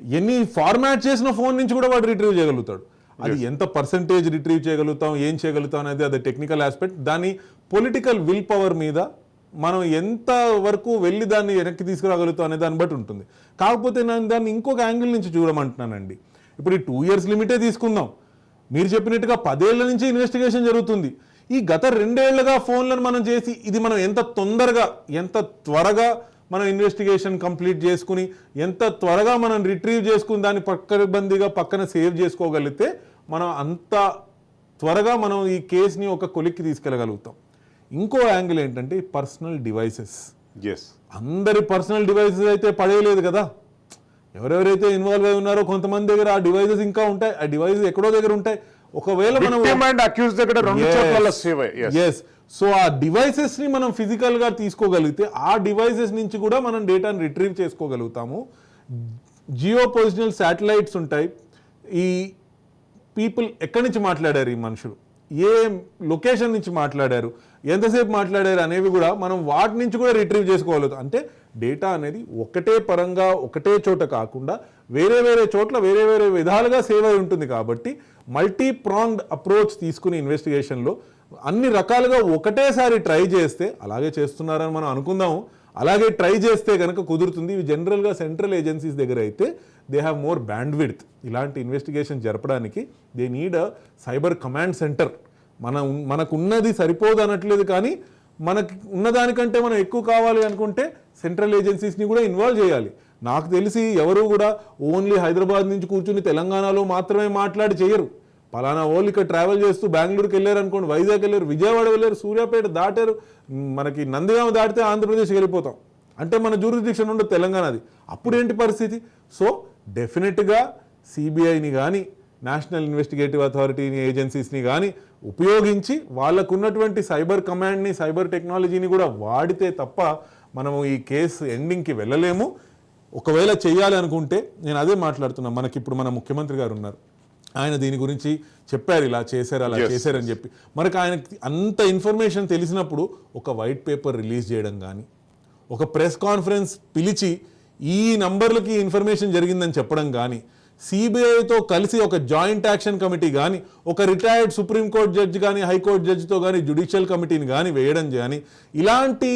ఎన్ని ఫార్మాట్ చేసిన ఫోన్ నుంచి కూడా వాడు రిట్రీవ్ చేయగలుగుతాడు. అది ఎంత పర్సంటేజ్ రిట్రీవ్ చేయగలుగుతాం, ఏం చేయగలుగుతాం అనేది అది టెక్నికల్ ఆస్పెక్ట్. దాని పొలిటికల్ విల్ పవర్ మీద మనం ఎంత వరకు వెళ్ళి దాన్ని వెనక్కి తీసుకురాగలుగుతాం అనే దాన్ని బట్టి ఉంటుంది. కాకపోతే నేను దాన్ని ఇంకొక యాంగిల్ నుంచి చూడమంటున్నానండి. ఇప్పుడు ఈ 2 years లిమిటే తీసుకుందాం. మీరు చెప్పినట్టుగా 10 ఏళ్ల నుంచి ఇన్వెస్టిగేషన్ జరుగుతుంది. ఈ గత 2 ఏళ్లుగా ఫోన్లను మనం చేసి ఇది మనం ఎంత తొందరగా ఎంత త్వరగా మనం ఇన్వెస్టిగేషన్ కంప్లీట్ చేసుకుని ఎంత త్వరగా మనం రిట్రీవ్ చేసుకుని దాన్ని పక్కబందీగా పక్కన సేవ్ చేసుకోగలిగితే మనం అంత త్వరగా మనం ఈ కేసుని ఒక కొలిక్కి తీసుకెళ్ళగలుగుతాం. ఇంకో యాంగిల్ ఏంటంటే పర్సనల్ డివైసెస్. అందరి పర్సనల్ డివైసెస్ అయితే పడేయలేదు కదా. ఎవరెవరైతే ఇన్వాల్వ్ అయి ఉన్నారో కొంతమంది దగ్గర ఆ డివైసెస్ ఇంకా ఉంటాయి, ఆ డివైసెస్ ఎక్కడో దగ్గర ఉంటాయి. ఒకవేళ మనం సో ఆ డివైసెస్ ని మనం ఫిజికల్ గా తీసుకోగలిగితే ఆ డివైసెస్ నుంచి కూడా మనం డేటాను రిట్రీవ్ చేసుకోగలుగుతాము. జియో పొజిషనల్ శాటిలైట్స్ ఉంటాయి. ఈ పీపుల్ ఎక్కడి నుంచి మాట్లాడారు, ఈ మనుషులు ఏ లొకేషన్ నుంచి మాట్లాడారు, ఎంతసేపు మాట్లాడారు అనేవి కూడా మనం వాటి నుంచి కూడా రిట్రీవ్ చేసుకోగలుగుతాం. అంటే డేటా అనేది ఒకటే పరంగా ఒకటే చోట కాకుండా వేరే వేరే చోట్ల వేరే వేరే విధాలుగా సేవ్ అయి ఉంటుంది. కాబట్టి మల్టీ ప్రాంగ్డ్ అప్రోచ్ తీసుకుని ఇన్వెస్టిగేషన్లో అన్ని రకాలుగా ఒకటేసారి ట్రై చేస్తే, అలాగే చేస్తున్నారని మనం అనుకుందాము, అలాగే ట్రై చేస్తే కనుక కుదురుతుంది. ఇవి జనరల్గా సెంట్రల్ ఏజెన్సీస్ దగ్గర అయితే they have more band width. ఇలాంటి ఇన్వెస్టిగేషన్ జరపడానికి they need a cyber command centre. మనకు ఉన్నది సరిపోదు అనట్లేదు, కానీ మనకి ఉన్నదానికంటే మనం ఎక్కువ కావాలి అనుకుంటే సెంట్రల్ ఏజెన్సీస్ని కూడా ఇన్వాల్వ్ చేయాలి. నాకు తెలిసి ఎవరు కూడా ఓన్లీ హైదరాబాద్ నుంచి కూర్చుని తెలంగాణలో మాత్రమే మాట్లాడి చేయరు. పలానా వాళ్ళు ఇక్కడ ట్రావెల్ చేస్తూ బెంగళూరుకి వెళ్ళారు అనుకోండి, వైజాగ్ వెళ్ళారు, విజయవాడ వెళ్ళారు, సూర్యాపేట దాటారు, మనకి నందిగామ దాటితే ఆంధ్రప్రదేశ్కి వెళ్ళిపోతాం. అంటే మన జ్యూరిస్డిక్షన్ ఉండదు తెలంగాణది. అప్పుడేంటి పరిస్థితి? సో డెఫినెట్గా సిబిఐని కానీ నేషనల్ ఇన్వెస్టిగేటివ్ అథారిటీని ఏజెన్సీస్ని కానీ ఉపయోగించి వాళ్ళకు ఉన్నటువంటి సైబర్ కమాండ్ని సైబర్ టెక్నాలజీని కూడా వాడితే తప్ప మనము ఈ కేసు ఎండింగ్కి వెళ్ళలేము. ఒకవేళ చేయాలి అనుకుంటే నేను అదే మాట్లాడుతున్నా. మనకి ఇప్పుడు మన ముఖ్యమంత్రి గారు ఉన్నారు, ఆయన దీని గురించి చెప్పారు, ఇలా చేశారు అలా చేశారని చెప్పి. మనకు ఆయనకి అంత ఇన్ఫర్మేషన్ తెలిసినప్పుడు ఒక వైట్ పేపర్ రిలీజ్ చేయడం కానీ, ఒక ప్రెస్ కాన్ఫరెన్స్ పిలిచి ఈ నంబర్లకి ఇన్ఫర్మేషన్ జరిగిందని చెప్పడం కానీ, సిబిఐతో కలిసి ఒక జాయింట్ యాక్షన్ కమిటీ కానీ, ఒక రిటైర్డ్ సుప్రీంకోర్టు జడ్జి కానీ హైకోర్టు జడ్జితో కానీ జ్యుడిషియల్ కమిటీని కానీ వేయడం కానీ, ఇలాంటి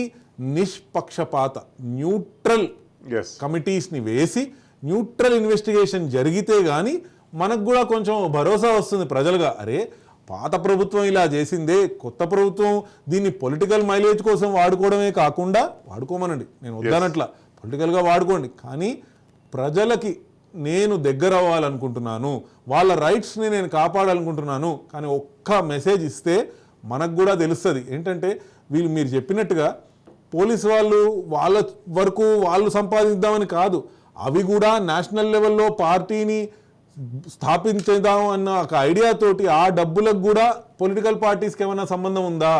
నిష్పక్షపాత న్యూట్రల్ కమిటీస్ని వేసి న్యూట్రల్ ఇన్వెస్టిగేషన్ జరిగితే కానీ మనకు కూడా కొంచెం భరోసా వస్తుంది ప్రజలుగా. అరే పాత ప్రభుత్వం ఇలా చేసిందే, కొత్త ప్రభుత్వం దీన్ని పొలిటికల్ మైలేజ్ కోసం వాడుకోవడమే కాకుండా, వాడుకోమనండి నేను వద్దనట్లా, పొలిటికల్గా వాడుకోండి, కానీ ప్రజలకి నేను దగ్గర అవ్వాలనుకుంటున్నాను, వాళ్ళ రైట్స్ని నేను కాపాడాలనుకుంటున్నాను. కానీ ఒక్క మెసేజ్ ఇస్తే మనకు కూడా తెలుస్తుంది ఏంటంటే మీరు చెప్పినట్టుగా పోలీసు వాళ్ళు వాళ్ళ వరకు వాళ్ళు సంపాదిద్దామని కాదు, అవి కూడా నేషనల్ లెవెల్లో పార్టీని స్థాపించేద్దాం అన్న ఒక ఐడియాతోటి ఆ డబ్బులకు కూడా పొలిటికల్ పార్టీస్కి ఏమైనా సంబంధం ఉందా?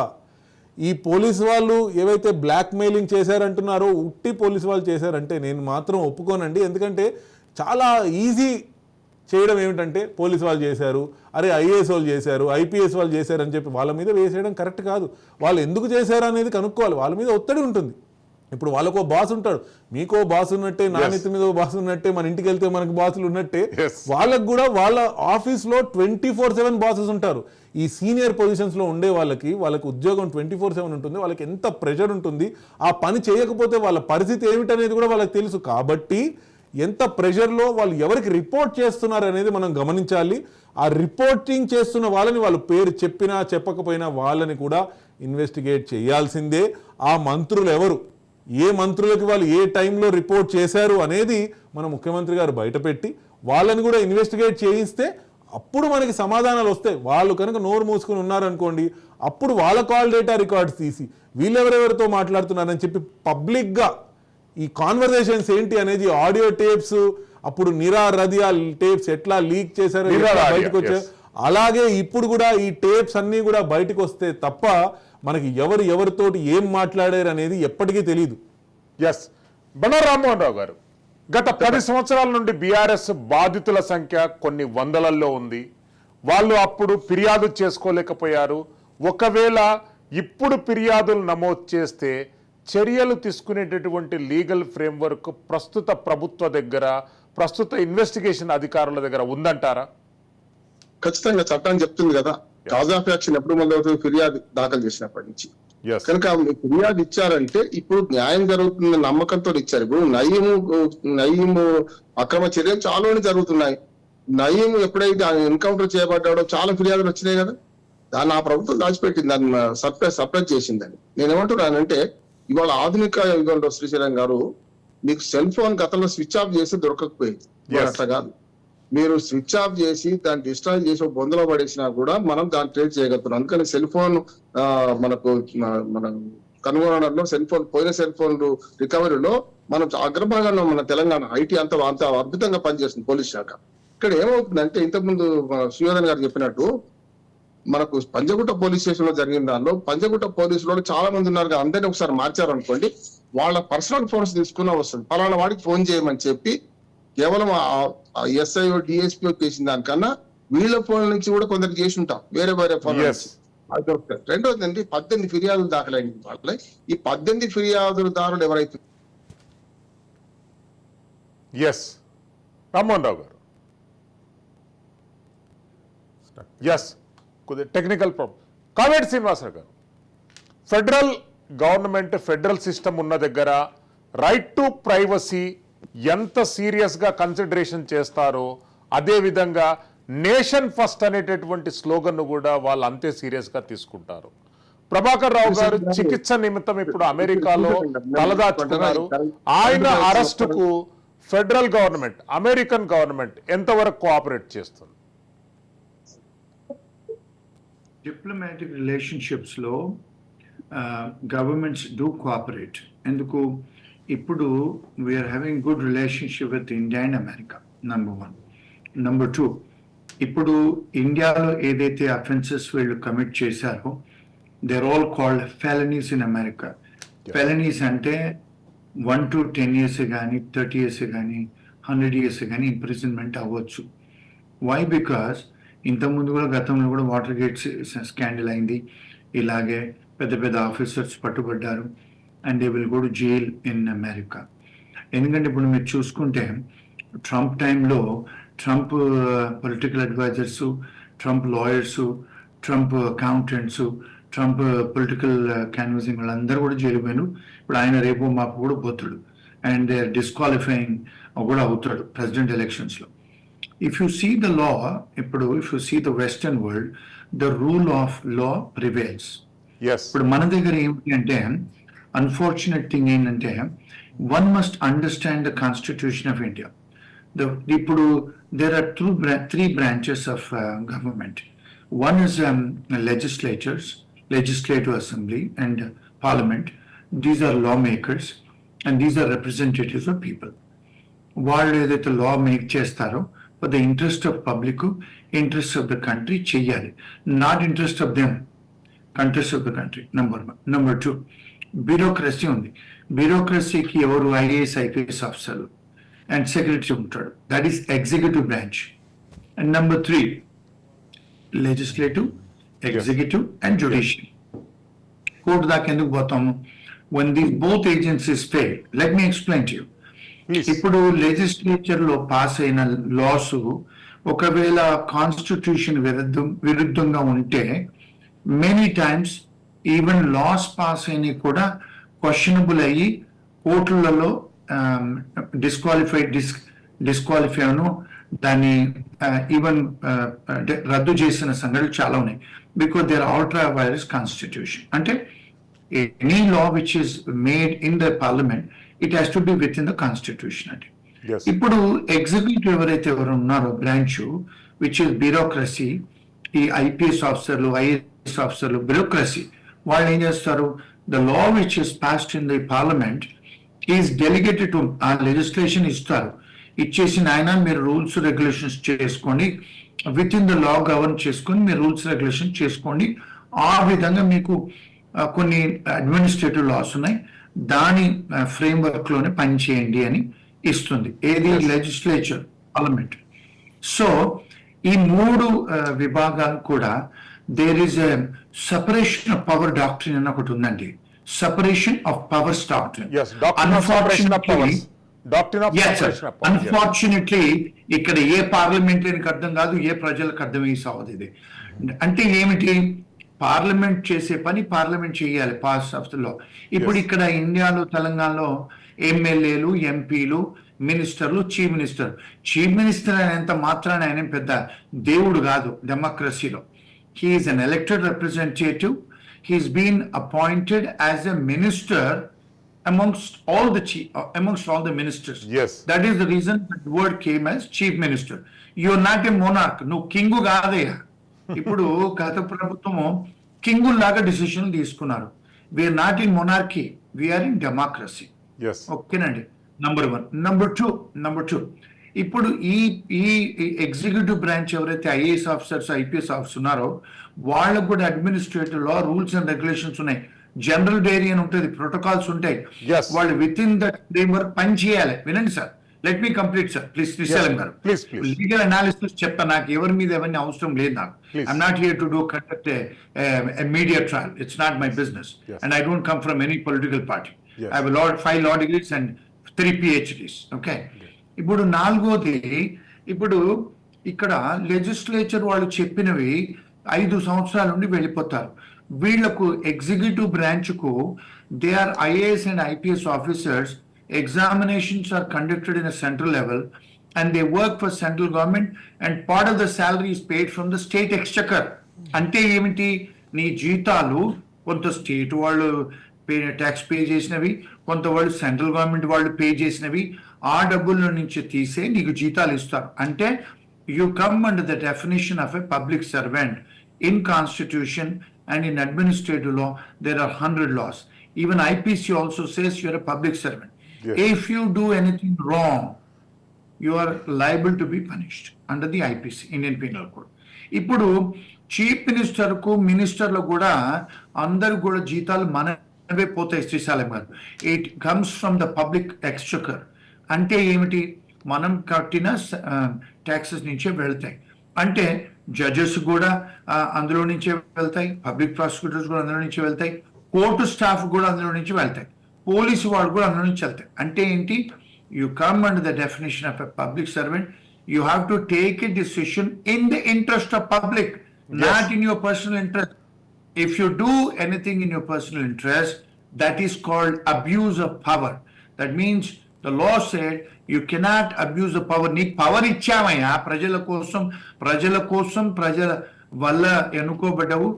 ఈ పోలీసు వాళ్ళు ఏవైతే బ్లాక్ మెయిలింగ్ చేశారంటున్నారో ఉట్టి పోలీసు వాళ్ళు చేశారంటే నేను మాత్రం ఒప్పుకోనండి. ఎందుకంటే చాలా ఈజీ చేయడం ఏమిటంటే పోలీసు వాళ్ళు చేశారు, అరే ఐఏఎస్ వాళ్ళు చేశారు, ఐపీఎస్ వాళ్ళు చేశారని చెప్పి వాళ్ళ మీద వేసేయడం కరెక్ట్ కాదు. వాళ్ళు ఎందుకు చేశారు అనేది కనుక్కోవాలి. వాళ్ళ మీద ఒత్తిడి ఉంటుంది. ఇప్పుడు వాళ్ళకో బాస్ ఉంటాడు, మీకో బాస్ ఉన్నట్టే, నాణ్యత మీద బాస్ ఉన్నట్టే, మన ఇంటికి వెళ్తే మనకు బాసులు ఉన్నట్టే వాళ్ళకు కూడా వాళ్ళ ఆఫీస్లో 24/7 బాసెస్ ఉంటారు. ఈ సీనియర్ పొజిషన్స్లో ఉండే వాళ్ళకి ఉద్యోగం 24/7 ఉంటుంది. వాళ్ళకి ఎంత ప్రెషర్ ఉంటుంది, ఆ పని చేయకపోతే వాళ్ళ పరిస్థితి ఏమిటనేది కూడా వాళ్ళకి తెలుసు. కాబట్టి ఎంత ప్రెషర్లో వాళ్ళు ఎవరికి రిపోర్ట్ చేస్తున్నారు అనేది మనం గమనించాలి. ఆ రిపోర్టింగ్ చేస్తున్న వాళ్ళని వాళ్ళ పేరు చెప్పినా చెప్పకపోయినా వాళ్ళని కూడా ఇన్వెస్టిగేట్ చేయాల్సిందే. ఆ మంత్రులు ఎవరు, ఏ మంత్రులకి వాళ్ళు ఏ టైంలో రిపోర్ట్ చేశారు అనేది మన ముఖ్యమంత్రి గారు బయటపెట్టి వాళ్ళని కూడా ఇన్వెస్టిగేట్ చేయిస్తే అప్పుడు మనకి సమాధానాలు వస్తాయి. వాళ్ళు కనుక నోరు మూసుకుని ఉన్నారనుకోండి, అప్పుడు వాళ్ళ కాల్ డేటా రికార్డ్స్ తీసి వీళ్ళెవరెవరితో మాట్లాడుతున్నారని చెప్పి పబ్లిక్గా ఈ కాన్వర్జేషన్స్ ఏంటి అనేది ఆడియో టేప్స్, అప్పుడు నిరా రదియా టేప్స్ ఎట్లా లీక్ చేశారో బయటకు వచ్చారు, అలాగే ఇప్పుడు కూడా ఈ టేప్స్ అన్నీ కూడా బయటకు వస్తే తప్ప మనకి ఎవరితోటి ఏం మాట్లాడారు అనేది ఎప్పటికీ తెలియదు. ఎస్, బండారు రామ్మోహన్ రావు గారు, గత 10 సంవత్సరాల నుండి బీఆర్ఎస్ బాధితుల సంఖ్య కొన్ని వందలలో ఉంది. వాళ్ళు అప్పుడు ఫిర్యాదు చేసుకోలేకపోయారు. ఒకవేళ ఇప్పుడు ఫిర్యాదులు నమోదు చేస్తే చర్యలు తీసుకునేటటువంటి లీగల్ ఫ్రేమ్వర్క్ ప్రస్తుత ప్రభుత్వ దగ్గర, ప్రస్తుత ఇన్వెస్టిగేషన్ అధికారుల దగ్గర ఉందంటారా? ఖచ్చితంగా చట్టం చెప్తుంది కదా, కాజ్ ఆఫ్ యాక్షన్ ఎప్పుడు మొదలవుతుంది? ఫిర్యాదు దాఖలు చేసినప్పటి నుంచి. కనుక ఫిర్యాదు ఇచ్చారంటే ఇప్పుడు న్యాయం జరుగుతున్న నమ్మకంతో ఇచ్చారు. ఇప్పుడు నయీము అక్రమ చర్యలు చాలా జరుగుతున్నాయి. నయీము ఎప్పుడైతే ఎన్కౌంటర్ చేయబడ్డాడో చాలా ఫిర్యాదులు వచ్చినాయి కదా, దాన్ని ఆ ప్రభుత్వం దాచిపెట్టింది, దాన్ని సర్ప్రైజ్ చేసిందని. నేనేమంటున్నానంటే ఇవాళ ఆధునిక యుగంలో శ్రీశైలం గారు, మీకు సెల్ ఫోన్ గతంలో స్విచ్ ఆఫ్ చేసి దొరకకపోయింది. అట్లా కాదు, మీరు స్విచ్ ఆఫ్ చేసి దాన్ని డిస్ట్రాయ్ చేసి బొందలో పడేసినా కూడా మనం దాన్ని ట్రేస్ చేయగలుగుతున్నాం. అందుకని సెల్ ఫోన్ మనకు మన కనుగొనడంలో పోయిన సెల్ ఫోన్ రికవరీలో మనం అగ్రభాగంలో మన తెలంగాణ ఐటీ అంత అద్భుతంగా పనిచేస్తుంది పోలీస్ శాఖ. ఇక్కడ ఏమవుతుందంటే ఇంతకుముందు సుయోధన్ గారు చెప్పినట్టు మనకు పంజగుట్ట పోలీస్ స్టేషన్ లో జరిగిన దానిలో పంజగుట్ట పోలీసులో చాలా మంది ఉన్నారు, అందరినీ ఒకసారి మార్చారు అనుకోండి, వాళ్ళ పర్సనల్ ఫోన్స్ తీసుకున్నా వస్తుంది. పలానా వాడికి ఫోన్ చేయమని చెప్పి కేవలం ఎస్ఐఓ డిఎస్పీ చేసిన దానికన్నా వీళ్ళ ఫోన్ నుంచి కూడా కొందరు చేసి ఉంటాం, వేరే ఫోన్. రెండోది అండి, 18 ఫిర్యాదులు దాఖలైన వాళ్ళ ఈ 18 ఫిర్యాదుదారులు ఎవరైతే రామ్మోహన్ రావు గారు, కొద్దిగా టెక్నికల్ ప్రాబ్లం. కావేటి శ్రీనివాసరావు గారు, ఫెడరల్ గవర్నమెంట్, ఫెడరల్ సిస్టమ్ ఉన్న దగ్గర రైట్ టు ప్రైవసీ ఎంత సీరియస్గా కన్సిడరేషన్ చేస్తారో అదే విధంగా నేషన్ ఫస్ట్ అనేటటువంటి స్లోగన్ కూడా వాళ్ళు అంతే సీరియస్గా తీసుకుంటారు. ప్రభాకర్ రావు గారు చికిత్స నిమిత్తం ఇప్పుడు అమెరికాలో తలదాచుకున్నారు. ఆయన అరెస్టుకు ఫెడరల్ గవర్నమెంట్, అమెరికన్ గవర్నమెంట్ ఎంతవరకు కోఆపరేట్ చేస్తుంది? డిప్లొమాటిక్ రిలేషన్షిప్స్ లో గవర్నమెంట్స్ డూ కోఆపరేట్. ఎందుకు? ఇప్పుడు we are having good relationship with India and America, number 1. Number 2, ఇప్పుడు ఇండియాలో ఏదైతే అఫెన్సెస్ వీళ్ళు కమిట్ చేశారో they are all called felonies in America. Felonies అంటే 1 to 10 years కానీ 30 years కానీ 100 years కానీ ఇంప్రిజన్మెంట్ అవ్వచ్చు. వై? బికాస్ ఇంతకుముందు కూడా గతంలో కూడా వాటర్ గేట్ స్కాండల్ అయింది, ఇలాగే పెద్ద పెద్ద ఆఫీసర్స్ పట్టుబడ్డారు and they will go to jail in America. ఎందుకంటే ఇప్పుడు మీరు చూసుకుంటే ట్రంప్ టైంలో Trump political advisers, Trump lawyers, Trump accountants, Trump political canvassing వాళ్ళందరూ కూడా జైలు పోయారు. ఇప్పుడు ఆయన రేపు మాపు కూడా పోతాడు అండ్ దే ఆర్ డిస్క్వాలిఫైయింగ్ కూడా అవుతాడు ప్రెసిడెంట్ ఎలక్షన్స్లో. If you see the law, if you see the Western world, the rule of law prevails. Yes. ఇప్పుడు మన దగ్గర ఏంటి అంటే అన్ఫార్చునేట్ థింగ్ ఏంటంటే one must understand the Constitution of India. ఇప్పుడు there are three branches of government. One is legislative assembly and parliament. These are lawmakers and these are representatives of people. వాళ్ళు ఏదైతే లా make చేస్తారో for the interest of public, interest of the country చెయ్యాలి, not interest of them, interest of the country. Number 1. Number 2, bureaucracy ఉంది. బ్యూరోక్రసీకి ఎవరు? IAS IPS ఆఫీసర్లు and secretary ఉంటాడు, that is executive branch. And number 3, legislative, executive and judicial. Court దాకా ఎందుకు పోతాము? when these both agencies fail, let me explain to you. ఇప్పుడు legislature లో pass అయిన లాస్ ఒకవేళ కాన్స్టిట్యూషన్ విరుద్ధంగా ఉంటే many times even laws pass అయినవి కూడా క్వశ్చనబుల్ అయ్యి కోర్టులలో డిస్క్వాలిఫైను దాన్ని ఈవెన్ రద్దు చేసిన సంఘటనలు చాలా ఉన్నాయి. Because they are ultra vires constitution. అంటే any law which is made in the parliament it has to be within the constitution అండి. ఇప్పుడు ఎగ్జిక్యూటివ్ ఎవరైతే ఉన్నారో బ్రాంచ్ విచ్ ఇస్ బ్యూరోక్రసీ, ఈ ఐపీఎస్ ఆఫీసర్లు, ఐఏఎస్ ఆఫీసర్లు, బ్యూరోక్రసీ, వాళ్ళు ఏం చేస్తారు? The law which is passed in the parliament is delegated to ఆ లెజిస్లేషన్ ఇస్తారు. ఇచ్చేసిన ఆయన మీరు రూల్స్ రెగ్యులేషన్స్ చేసుకోండి, within the law govern చేసుకొని మీరు రూల్స్ రెగ్యులేషన్ చేసుకోండి. ఆ విధంగా మీకు కొన్ని అడ్మినిస్ట్రేటివ్ లాస్ ఉన్నాయి, దాని ఫ్రేమ్వర్క్ లోనే పనిచేయండి అని ఇస్తుంది ఏది లెజిస్లేచర్, పార్లమెంట్. సో ఈ మూడు విభాగాలు కూడా there is a separation of power doctrine అని ఒకటి ఉందండి. Separation of powers doctrine. Unfortunately ఇక్కడ ఏ పార్లమెంటరీకి అర్థం కాదు, ఏ ప్రజలకు అర్థమయ్యే సావదు ఇది. అంటే ఏమిటి, పార్లమెంట్ చేసే పని పార్లమెంట్ చేయాలి, పాస్ ఆఫ్ ద లా. ఇప్పుడు ఇక్కడ ఇండియాలో తెలంగాణలో ఎమ్మెల్యేలు, ఎంపీలు, మినిస్టర్లు, చీఫ్ మినిస్టర్ అనేంత మాత్రాన ఆయన పెద్ద దేవుడు కాదు డెమోక్రసీలో. He is an elected representative. He's been appointed as a minister amongst all the ministers. Yes. That is the reason the word came as chief minister. You're not a monarch. No kingu కాదయ్యా. ఇప్పుడు గత ప్రభుత్వము king లాగా decision తీసుకున్నారు. We are not in monarchy, we are in democracy. ఓకేనండి. Number 1. Number two ఇప్పుడు ఈ executive branch ఎవరైతే ఐఏఎస్ ఆఫీసర్స్, ఐపీఎస్ ఆఫీసర్స్ ఉన్నారో వాళ్ళకు కూడా administrative law, rules and regulations ఉన్నాయి. జనరల్ డైరీ అని ఉంటుంది, ప్రోటోకాల్స్ ఉంటాయి. వాళ్ళు విత్ ఇన్ దట్ ఫ్రేమ్వర్క్ పని చేయాలి. వినండి sir, let me complete sir please. Srisailam గారు, లీగల్ అనాలిసిస్ చెప్తా, నాకు ఎవరి మీద ఎవరిని అవసరం లేదు. నాకు I'm not here to do conduct media trial. It's not my business and I don't come from any political party. I have 5 law degrees and 3 PhDs. Okay. ఇప్పుడు 4వది, ఇప్పుడు ఇక్కడ లెజిస్లేచర్ వాళ్ళు చెప్పినవి 5 సంవత్సరాల నుండి వెళ్ళిపోతారు. వీళ్లకు ఎగ్జిక్యూటివ్ బ్రాంచ్ కు they are IAS and IPS officers. Examinations are conducted in a central level and they work for central government and part of the salary is paid from the state exchequer. అంటే ఏమిటి, నీ జీతాలు కొంత state వాళ్ళు tax pay చేసినవి, కొంత వాళ్ళు central government వాళ్ళు పే చేసినవి, ఆ డబ్బుల నుంచి తీసే నీకు జీతాలు ఇస్తారు. అంటే you come under the definition of a public servant. In constitution and in administrative law there are 100 laws. Even IPC also says you are a public servant. Yes. If you do anything wrong, you are liable to be punished under the IPC, Indian Penal Code. ఇప్పుడు chief minister కు, మినిస్టర్లు కూడా అందరు కూడా జీతాలు మనవే పోతాయి. శ్రీశైలం గారు, it comes from the public Exchequer. అంటే ఏమిటి, మనం కట్టిన ట్యాక్సెస్ నుంచే వెళ్తాయి. అంటే జడ్జెస్ కూడా అందులో నుంచే వెళ్తాయి, పబ్లిక్ ప్రాసిక్యూటర్స్ కూడా అందులో నుంచి వెళ్తాయి, కోర్టు స్టాఫ్ కూడా అందులో నుంచి వెళ్తాయి, పోలీసు వాళ్ళు కూడా అందులో నుంచి వెళ్తాయి. అంటే ఏంటి, you come under the definition of a public servant. You have to take a decision in the interest of public, not in your personal interest. If you do anything in your personal interest, that is called abuse of power. That means the law said you cannot abuse the power. నీ power ఇచ్చామయ్యా ప్రజల కోసం, ప్రజల వల్ల ఎన్నుకోబడ్డవు,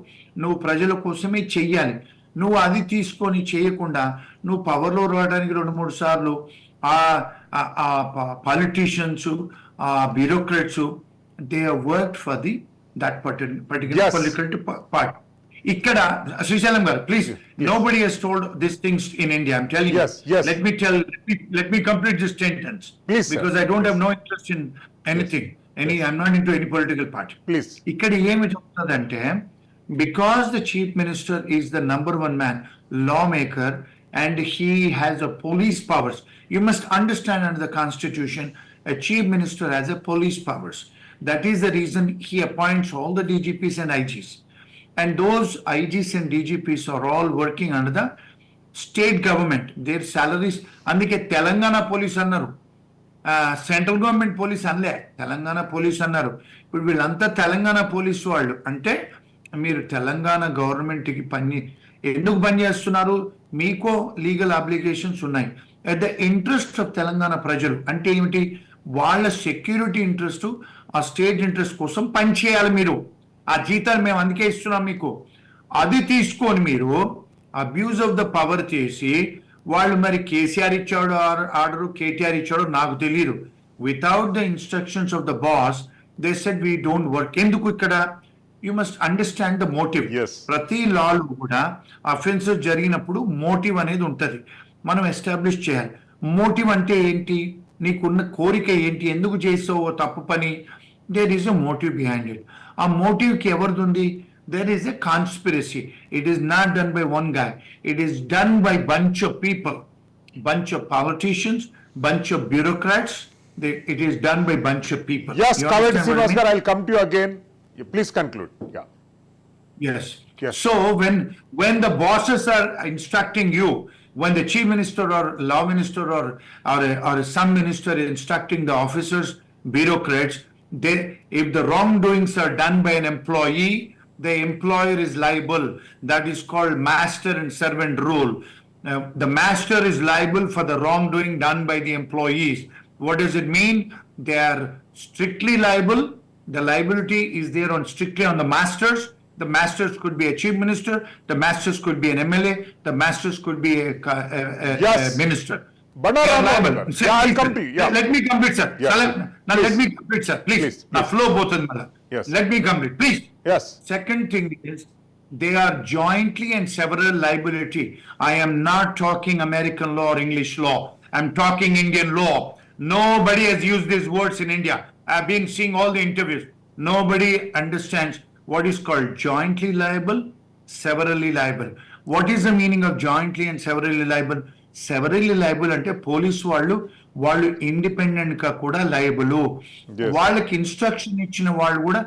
నువ్వు ప్రజల కోసమే చెయ్యాలి. నువ్వు అది తీసుకొని చేయకుండా నువ్వు పవర్లో రావడానికి 2-3 సార్లు ఆ పాలిటీషియన్స్, ఆ bureaucrats, they are worked for that particular political party. ఇక్కడ శ్రీశైలం గారు, please, nobody has told these things in India. I'm telling you. Yes. Let me complete this sentence. Please, because sir. I don't have no interest in anything. I'm not into any political party. Please. ఇక్కడ ఏమి చెప్తుందంటే, because the chief minister is the number 1 man, lawmaker, and he has a police powers. You must understand under the constitution, a chief minister has a police powers. That is the reason he appoints all the DGPs and IGs. And those IGs and DGPs are all working under the state government. Their salaries, అందుకే Telangana police అన్నారు, central government police అనలే, Telangana police అన్నారు. ఇప్పుడు వీళ్ళంతా Telangana police వాళ్ళు. అంటే మీరు తెలంగాణ గవర్నమెంట్కి ఎందుకు పని చేస్తున్నారు, మీకో లీగల్ అబ్లిగేషన్స్ ఉన్నాయి. At the interest of Telangana ప్రజలు. అంటే ఏమిటి, వాళ్ళ సెక్యూరిటీ ఇంట్రెస్ట్, ఆ స్టేట్ ఇంట్రెస్ట్ కోసం పనిచేయాలి మీరు. ఆ జీతాలు మేము అందుకే ఇస్తున్నాం మీకు. అది తీసుకొని మీరు అబ్యూజ్ ఆఫ్ ద పవర్ చేసి, వాళ్ళు మరి కేసీఆర్ ఇచ్చాడు ఆర్డర్, కేటీఆర్ ఇచ్చాడు నాకు తెలియదు, without the instructions of the boss they said we don't work. ఎందుకు ఇక్కడ, you must understand the motive. ప్రతి లాలో కూడా అఫెన్సెస్ జరిగినప్పుడు మోటివ్ అనేది ఉంటుంది, మనం ఎస్టాబ్లిష్ చేయాలి. మోటివ్ అంటే ఏంటి, నీకున్న కోరిక ఏంటి, ఎందుకు చేసావు తప్పు పని, there is a motive behind it. A motive ki evardundi? There is a conspiracy. It is not done by one guy. It is done by bunch of people, bunch of politicians, bunch of bureaucrats. It is done by bunch of people. Yes, You Kavadi understand what I Srinivas mean? garu, I'll come to you again. You please conclude. Yeah. Yes. Yes. So when the bosses are instructing you, when the chief minister or law minister or some minister is instructing the officers, bureaucrats, if the wrongdoings are done by an employee, the employer is liable. That is called master and servant rule. The master is liable for the wrongdoing done by the employees. What does it mean? They are strictly liable. The liability is there strictly on the masters. The masters could be a chief minister. The masters could be an MLA. The masters could be a Yes. minister. Bana They are Rama liable. garu. Sir, Yeah, I'll please, come sir. to you. Yeah. Let me complete, sir. Yes. Now let Please. me complete, sir. Please. Please, Now please. flow both of them. Yes. Let me complete, please. Yes. Second thing is, they are jointly and several liability. I am not talking American law or English law. I'm talking Indian law. Nobody has used these words in India. I've been seeing all the interviews. Nobody understands what is called jointly liable, severally liable. What is the meaning of jointly and severally liable? Severally liable అంటే police వాళ్ళు independent గా కూడా liable. Yes. వాళ్ళకి instruction ఇచ్చిన వాళ్ళు కూడా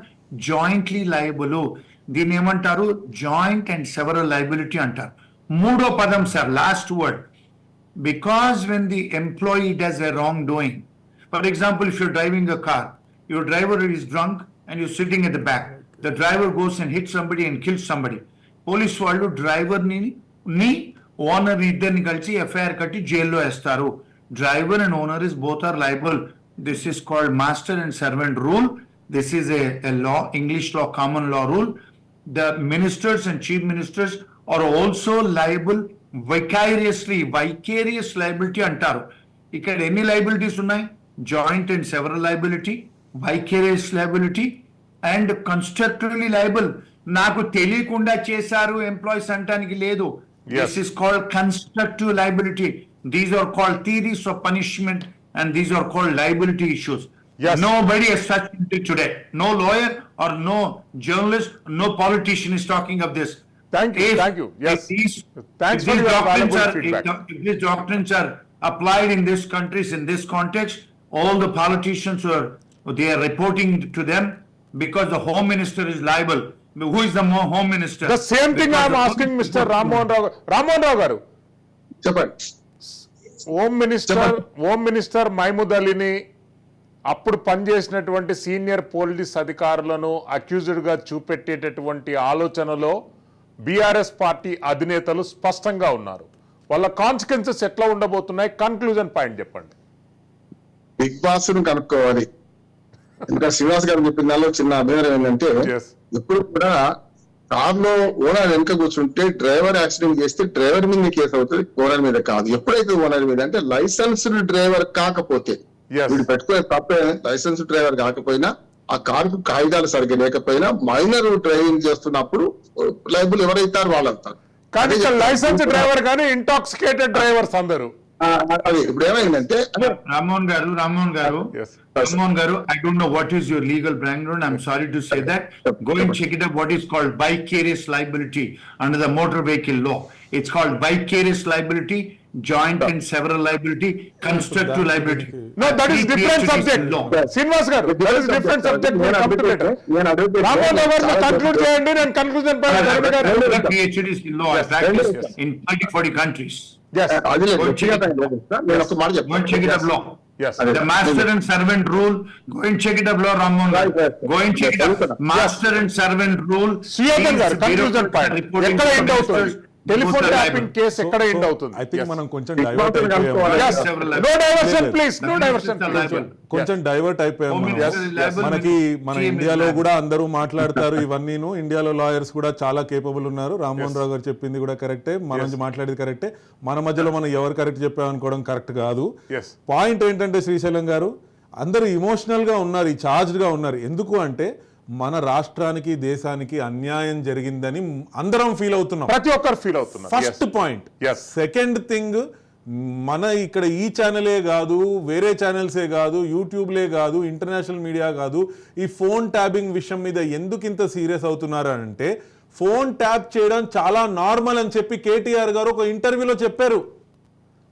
jointly liable. దీన్ని ఏమంటారు? జాయింట్ అండ్ సెవరల్ లయబిలిటీ అంటారు. మూడో పదం sir, last word. Because when the employee does a wrongdoing, for example, if you're driving a car, your driver is drunk and you're sitting at the back. The driver goes and hits somebody and kills somebody. Police వాళ్ళు driver ని owner ఇద్దరిని కలిసి FIR కట్టి జైల్లో వేస్తారు. Driver and owner is both are liable. This is called master and servant rule. This is a law, English law, common law rule. The ministers and chief ministers are also liable vicariously. Vicarious liability అంటారు. ఇక్కడ ఎన్ని liabilities ఉన్నాయి? Joint and several liability, vicarious liability and constructively liable. నాకు తెలియకుండా చేశారు employees అంటానికి లేదు. Yes. This is called constructive liability. These are called theories of punishment and these are called liability issues. Yes. Nobody has touched it today. No lawyer or no journalist, no politician is talking of this. Thank you. Thank you. Yes. Thanks for your valuable feedback. If these doctrines are applied in this countries, in this context, all the politicians they are reporting to them because the home minister is liable. Who is the home minister? The same thing I am Because the asking home Mr. Rammohan Rao. Rammohan Rao garu. చెప్పండి. Home minister Mahmood అలీని అప్పుడు పనిచేసినటువంటి senior police అధికారులను accused గా చూపెట్టేటటువంటి ఆలోచనలో BRS party అధినేతలు స్పష్టంగా ఉన్నారు. వాళ్ళ కాన్సిక్వెన్సెస్ ఎట్లా ఉండబోతున్నాయి? కన్క్లూజన్ పాయింట్ చెప్పండి. బిగ్ బాస్ ను కనుక్కోవాలి. ఎందుకంటే శ్రీనివాస్ గారు చెప్పిన దానిలో చిన్న అభ్యంతరం ఏంటంటే, Yes. ఎప్పుడు కూడా కార్ లో ఓనర్ వెనక కూర్చుంటే డ్రైవర్ యాక్సిడెంట్ చేస్తే డ్రైవర్ మీద కేసు అవుతుంది, ఓనర్ మీద కాదు. ఎప్పుడైతే ఓనర్ మీద అంటే లైసెన్స్డ్ డ్రైవర్ కాకపోతే, Yes. వీడు పెట్టుకునే తప్పే, లైసెన్స్ డ్రైవర్ కాకపోయినా, ఆ కారుకు కాగితాలు సరిగ్గా లేకపోయినా, మైనర్ డ్రైవింగ్ చేస్తున్నప్పుడు లైబుల్ ఎవరైతారు వాళ్ళు అవుతారు. కానీ ఇక్కడ లైసెన్స్ డ్రైవర్ కానీ ఇంటాక్సికేటెడ్ డ్రైవర్స్ అందరూ. అది ఇప్పుడు ఏమైందంటే Ramon Garu, Yes. I don't know what is your legal background. I'm sorry to say that. Go and check it up. What is called vicarious liability under the motor vehicle law. It's called vicarious liability, joint and several liability, constructive liability. No, that is Three different PhDs subject. in law. Srinivas గారు, that is different subject. We'll come to later. Ramohan రావు గారు conclude చేయండి, నేను conclusion PhDs in law. I practiced in 30-40 countries. Yes. అది లేదు, వ్యక్తిగతంగా లేదు sir. నేను ఒక మాట Go and check it up law. Yes. The master and servant rule, go and check it up law, Ramon. Right, right. Go and check it up. Master and servant rule. Suyodhan గారు, These conclusion bureaucrats point are reporting ఎక్కడ to end అవుతుంది? ministers, telephone both are tapping liable. Case ఎక్కడ end అవుతుంది? I think Yes. మనం కొంచెం Big divert Boss అయిపోయాము. కనుక్కోవాలి. Yes. Several No diversion, లేదు. please. No The diversion, ministers are please. liable. కొంచెం డైవర్ట్ అయిపోయాం Home మనం. Minister is liable. మనకి మన CM is ఇండియాలో liable. కూడా అందరూ మాట్లాడతారు ఇవన్నీను. ఇండియాలో లాయర్స్ కూడా చాలా కేపబుల్ ఉన్నారు. రామ్మోహన్ రావు గారు చెప్పింది కూడా కరెక్టే, మనం మాట్లాడేది కరెక్టే. మన మధ్యలో మనం ఎవరు కరెక్ట్ చెప్పామనుకోవడం కరెక్ట్ కాదు. Yes. పాయింట్ ఏంటంటే శ్రీశైలం గారు, అందరూ ఇమోషనల్ గా ఉన్నారు, చార్జ్డ్ గా ఉన్నారు. ఎందుకు అంటే మన రాష్ట్రానికి దేశానికి అన్యాయం జరిగిందని అందరం ఫీల్ అవుతున్నాం. ప్రతి ఒక్కరు ఫీల్ అవుతున్నారు. First point. Yes. Second thing, మన ఇక్కడ ఈ ఛానలే కాదు, వేరే ఛానల్సే కాదు, యూట్యూబ్లే కాదు, ఇంటర్నేషనల్ మీడియా కాదు, ఈ ఫోన్ ట్యాపింగ్ విషయం మీద ఎందుకు ఇంత సీరియస్ అవుతున్నారు అంటే ఫోన్ ట్యాప్ చేయడం చాలా నార్మల్ అని చెప్పి కేటీఆర్ గారు ఒక ఇంటర్వ్యూలో చెప్పారు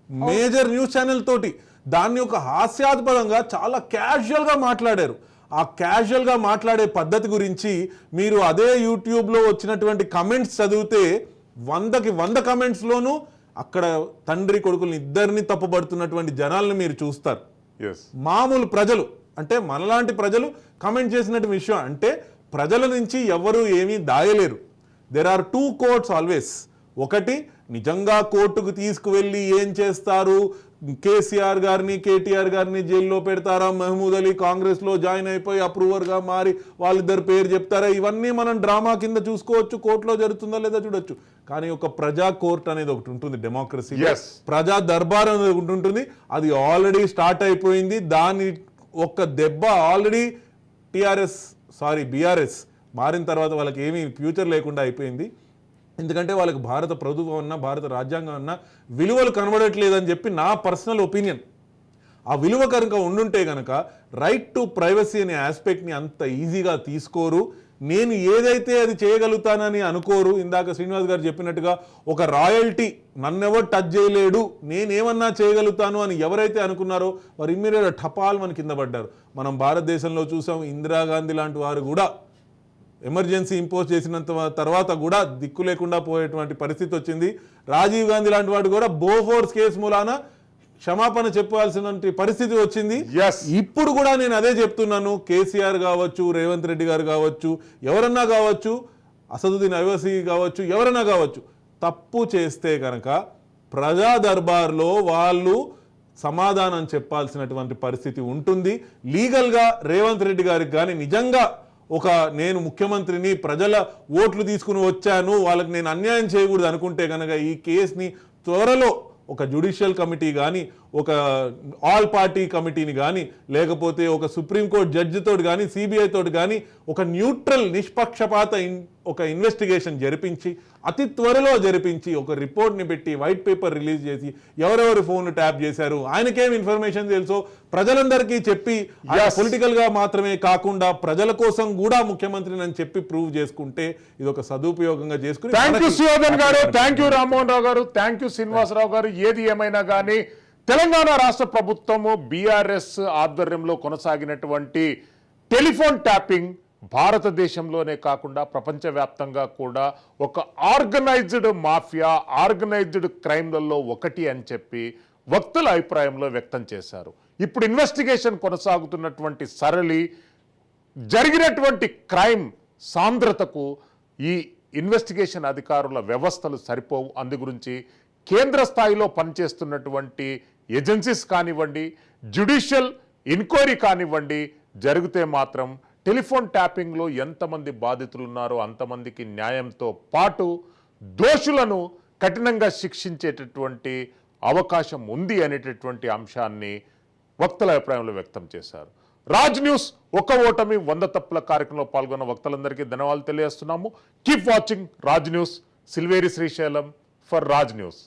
మేజర్ న్యూస్ ఛానల్ తోటి. దాన్ని ఒక హాస్యాస్పదంగా చాలా క్యాజువల్గా మాట్లాడారు. ఆ క్యాజువల్గా మాట్లాడే పద్ధతి గురించి మీరు అదే యూట్యూబ్లో వచ్చినటువంటి కమెంట్స్ చదివితే 100కి 100 కమెంట్స్లోనూ అక్కడ తండ్రి కొడుకుల్ని ఇద్దరిని తప్పుపడుతున్నటువంటి జనాల్ని మీరు చూస్తారు. మామూలు ప్రజలు అంటే మనలాంటి ప్రజలు కమెంట్ చేసినటువంటి విషయం అంటే ప్రజల నుంచి ఎవరు ఏమీ దాయలేరు. There are 2 courts always. ఒకటి నిజంగా కోర్టుకు తీసుకువెళ్ళి ఏం చేస్తారు, కేసీఆర్ గారిని కేటీఆర్ గారిని జైల్లో పెడతారా, మహమూద్ అలీ కాంగ్రెస్లో జాయిన్ అయిపోయి అప్రూవర్గా మారి వాళ్ళిద్దరు పేరు చెప్తారా, ఇవన్నీ మనం డ్రామా కింద చూసుకోవచ్చు, కోర్టులో జరుగుతుందా లేదా చూడొచ్చు. కానీ ఒక ప్రజా కోర్ట్ అనేది ఒకటి ఉంటుంది డెమోక్రసీ, ప్రజా దర్బార్ అనేది ఒకటి ఉంటుంది. అది ఆల్రెడీ స్టార్ట్ అయిపోయింది. దాని ఒక్క దెబ్బ ఆల్రెడీ బీఆర్ఎస్ మారిన తర్వాత వాళ్ళకి ఏమీ ఫ్యూచర్ లేకుండా అయిపోయింది. ఎందుకంటే వాళ్ళకి భారత ప్రభుత్వం అన్నా భారత రాజ్యాంగం అన్నా విలువలు కనబడట్లేదని చెప్పి నా పర్సనల్ ఒపీనియన్. ఆ విలువ కనుక ఉండుంటే కనుక రైట్ టు ప్రైవసీ అనే ఆస్పెక్ట్ని అంత ఈజీగా తీసుకోరు. నేను ఏదైతే అది చేయగలుగుతానని అనుకోరు. ఇందాక శ్రీనివాస్ గారు చెప్పినట్టుగా ఒక రాయల్టీ నన్నెవరు టచ్ చేయలేడు, నేనేమన్నా చేయగలుగుతాను అని ఎవరైతే అనుకున్నారో వారు ఇమ్మీడియట్ టపాల్ మన కింద పడ్డారు. మనం భారతదేశంలో చూసాం, ఇందిరాగాంధీ లాంటి వారు కూడా ఎమర్జెన్సీ ఇంపోజ్ చేసినంత తర్వాత కూడా దిక్కు లేకుండా పోయేటువంటి పరిస్థితి వచ్చింది. రాజీవ్ గాంధీ లాంటి వాడు కూడా బోఫోర్స్ కేసు మూలాన క్షమాపణ చెప్పాల్సిన పరిస్థితి వచ్చింది. ఇప్పుడు కూడా నేను అదే చెప్తున్నాను, కేసీఆర్ కావచ్చు, రేవంత్ రెడ్డి గారు కావచ్చు, ఎవరన్నా కావచ్చు, అసదుద్దీన్ ఓవైసీ కావచ్చు, ఎవరన్నా కావచ్చు, తప్పు చేస్తే కనుక ప్రజా దర్బార్లో వాళ్ళు సమాధానం చెప్పాల్సినటువంటి పరిస్థితి ఉంటుంది. లీగల్గా రేవంత్ రెడ్డి గారికి కానీ నిజంగా నేను ముఖ్యమంత్రిని, ప్రజల ఓట్లు తీసుకుని వచ్చాను, వాళ్ళకి నేను అన్యాయం చేయకూడదు అనుకుంటే కనుక ఈ కేసుని త్వరలో ఒక జ్యుడిషియల్ కమిటీ కానీ, ఒక ఆల్ పార్టీ కమిటీని కానీ, లేకపోతే ఒక సుప్రీంకోర్టు జడ్జితో కానీ, సిబిఐ తోటి కానీ ఒక న్యూట్రల్ నిష్పక్షపాత ఒక ఇన్వెస్టిగేషన్ జరిపించి అతి త్వరలో జరిపించి ఒక రిపోర్ట్ని పెట్టి వైట్ పేపర్ రిలీజ్ చేసి ఎవరెవరు ఫోన్ ట్యాప్ చేశారు, ఆయనకేం ఇన్ఫర్మేషన్ తెలుసో ప్రజలందరికీ చెప్పి పొలిటికల్గా మాత్రమే కాకుండా ప్రజల కోసం కూడా ముఖ్యమంత్రిని అని చెప్పి ప్రూవ్ చేసుకుంటే ఇది ఒక సదుపయోగంగా చేసుకుని. థ్యాంక్ యూ సుయోధన్ గారు, థ్యాంక్ యూ రామ్మోహన్ రావు గారు, థ్యాంక్ యూ శ్రీనివాసరావు గారు. ఏది ఏమైనా కానీ తెలంగాణ రాష్ట్ర ప్రభుత్వము బీఆర్ఎస్ ఆధ్వర్యంలో కొనసాగినటువంటి టెలిఫోన్ ట్యాపింగ్ భారతదేశంలోనే కాకుండా ప్రపంచవ్యాప్తంగా కూడా ఒక ఆర్గనైజ్డ్ మాఫియా, ఆర్గనైజ్డ్ క్రైమ్లలో ఒకటి అని చెప్పి వక్తుల అభిప్రాయంలో వ్యక్తం చేశారు. ఇప్పుడు ఇన్వెస్టిగేషన్ కొనసాగుతున్నటువంటి సరళి జరిగినటువంటి క్రైమ్ సాంద్రతకు ఈ ఇన్వెస్టిగేషన్ అధికారుల వ్యవస్థలు సరిపోవు. అందు గురించి కేంద్ర స్థాయిలో పనిచేస్తున్నటువంటి ఏజెన్సీస్ కానివ్వండి, జ్యుడిషియల్ ఎంక్వైరీ కానివ్వండి, జరిగితే మాత్రం టెలిఫోన్ ట్యాపింగ్లో ఎంతమంది బాధితులు ఉన్నారో అంతమందికి న్యాయంతో పాటు దోషులను కఠినంగా శిక్షించేటటువంటి అవకాశం ఉంది అనేటటువంటి అంశాన్ని వక్తల అభిప్రాయంలో వ్యక్తం చేశారు. రాజ్ న్యూస్ ఒక ఓటమి 100 తప్పుల కార్యక్రమంలో పాల్గొన్న వక్తలందరికీ ధన్యవాదాలు తెలియజేస్తున్నాము. Keep watching Raj news. Silveri Srisailam for Raj news.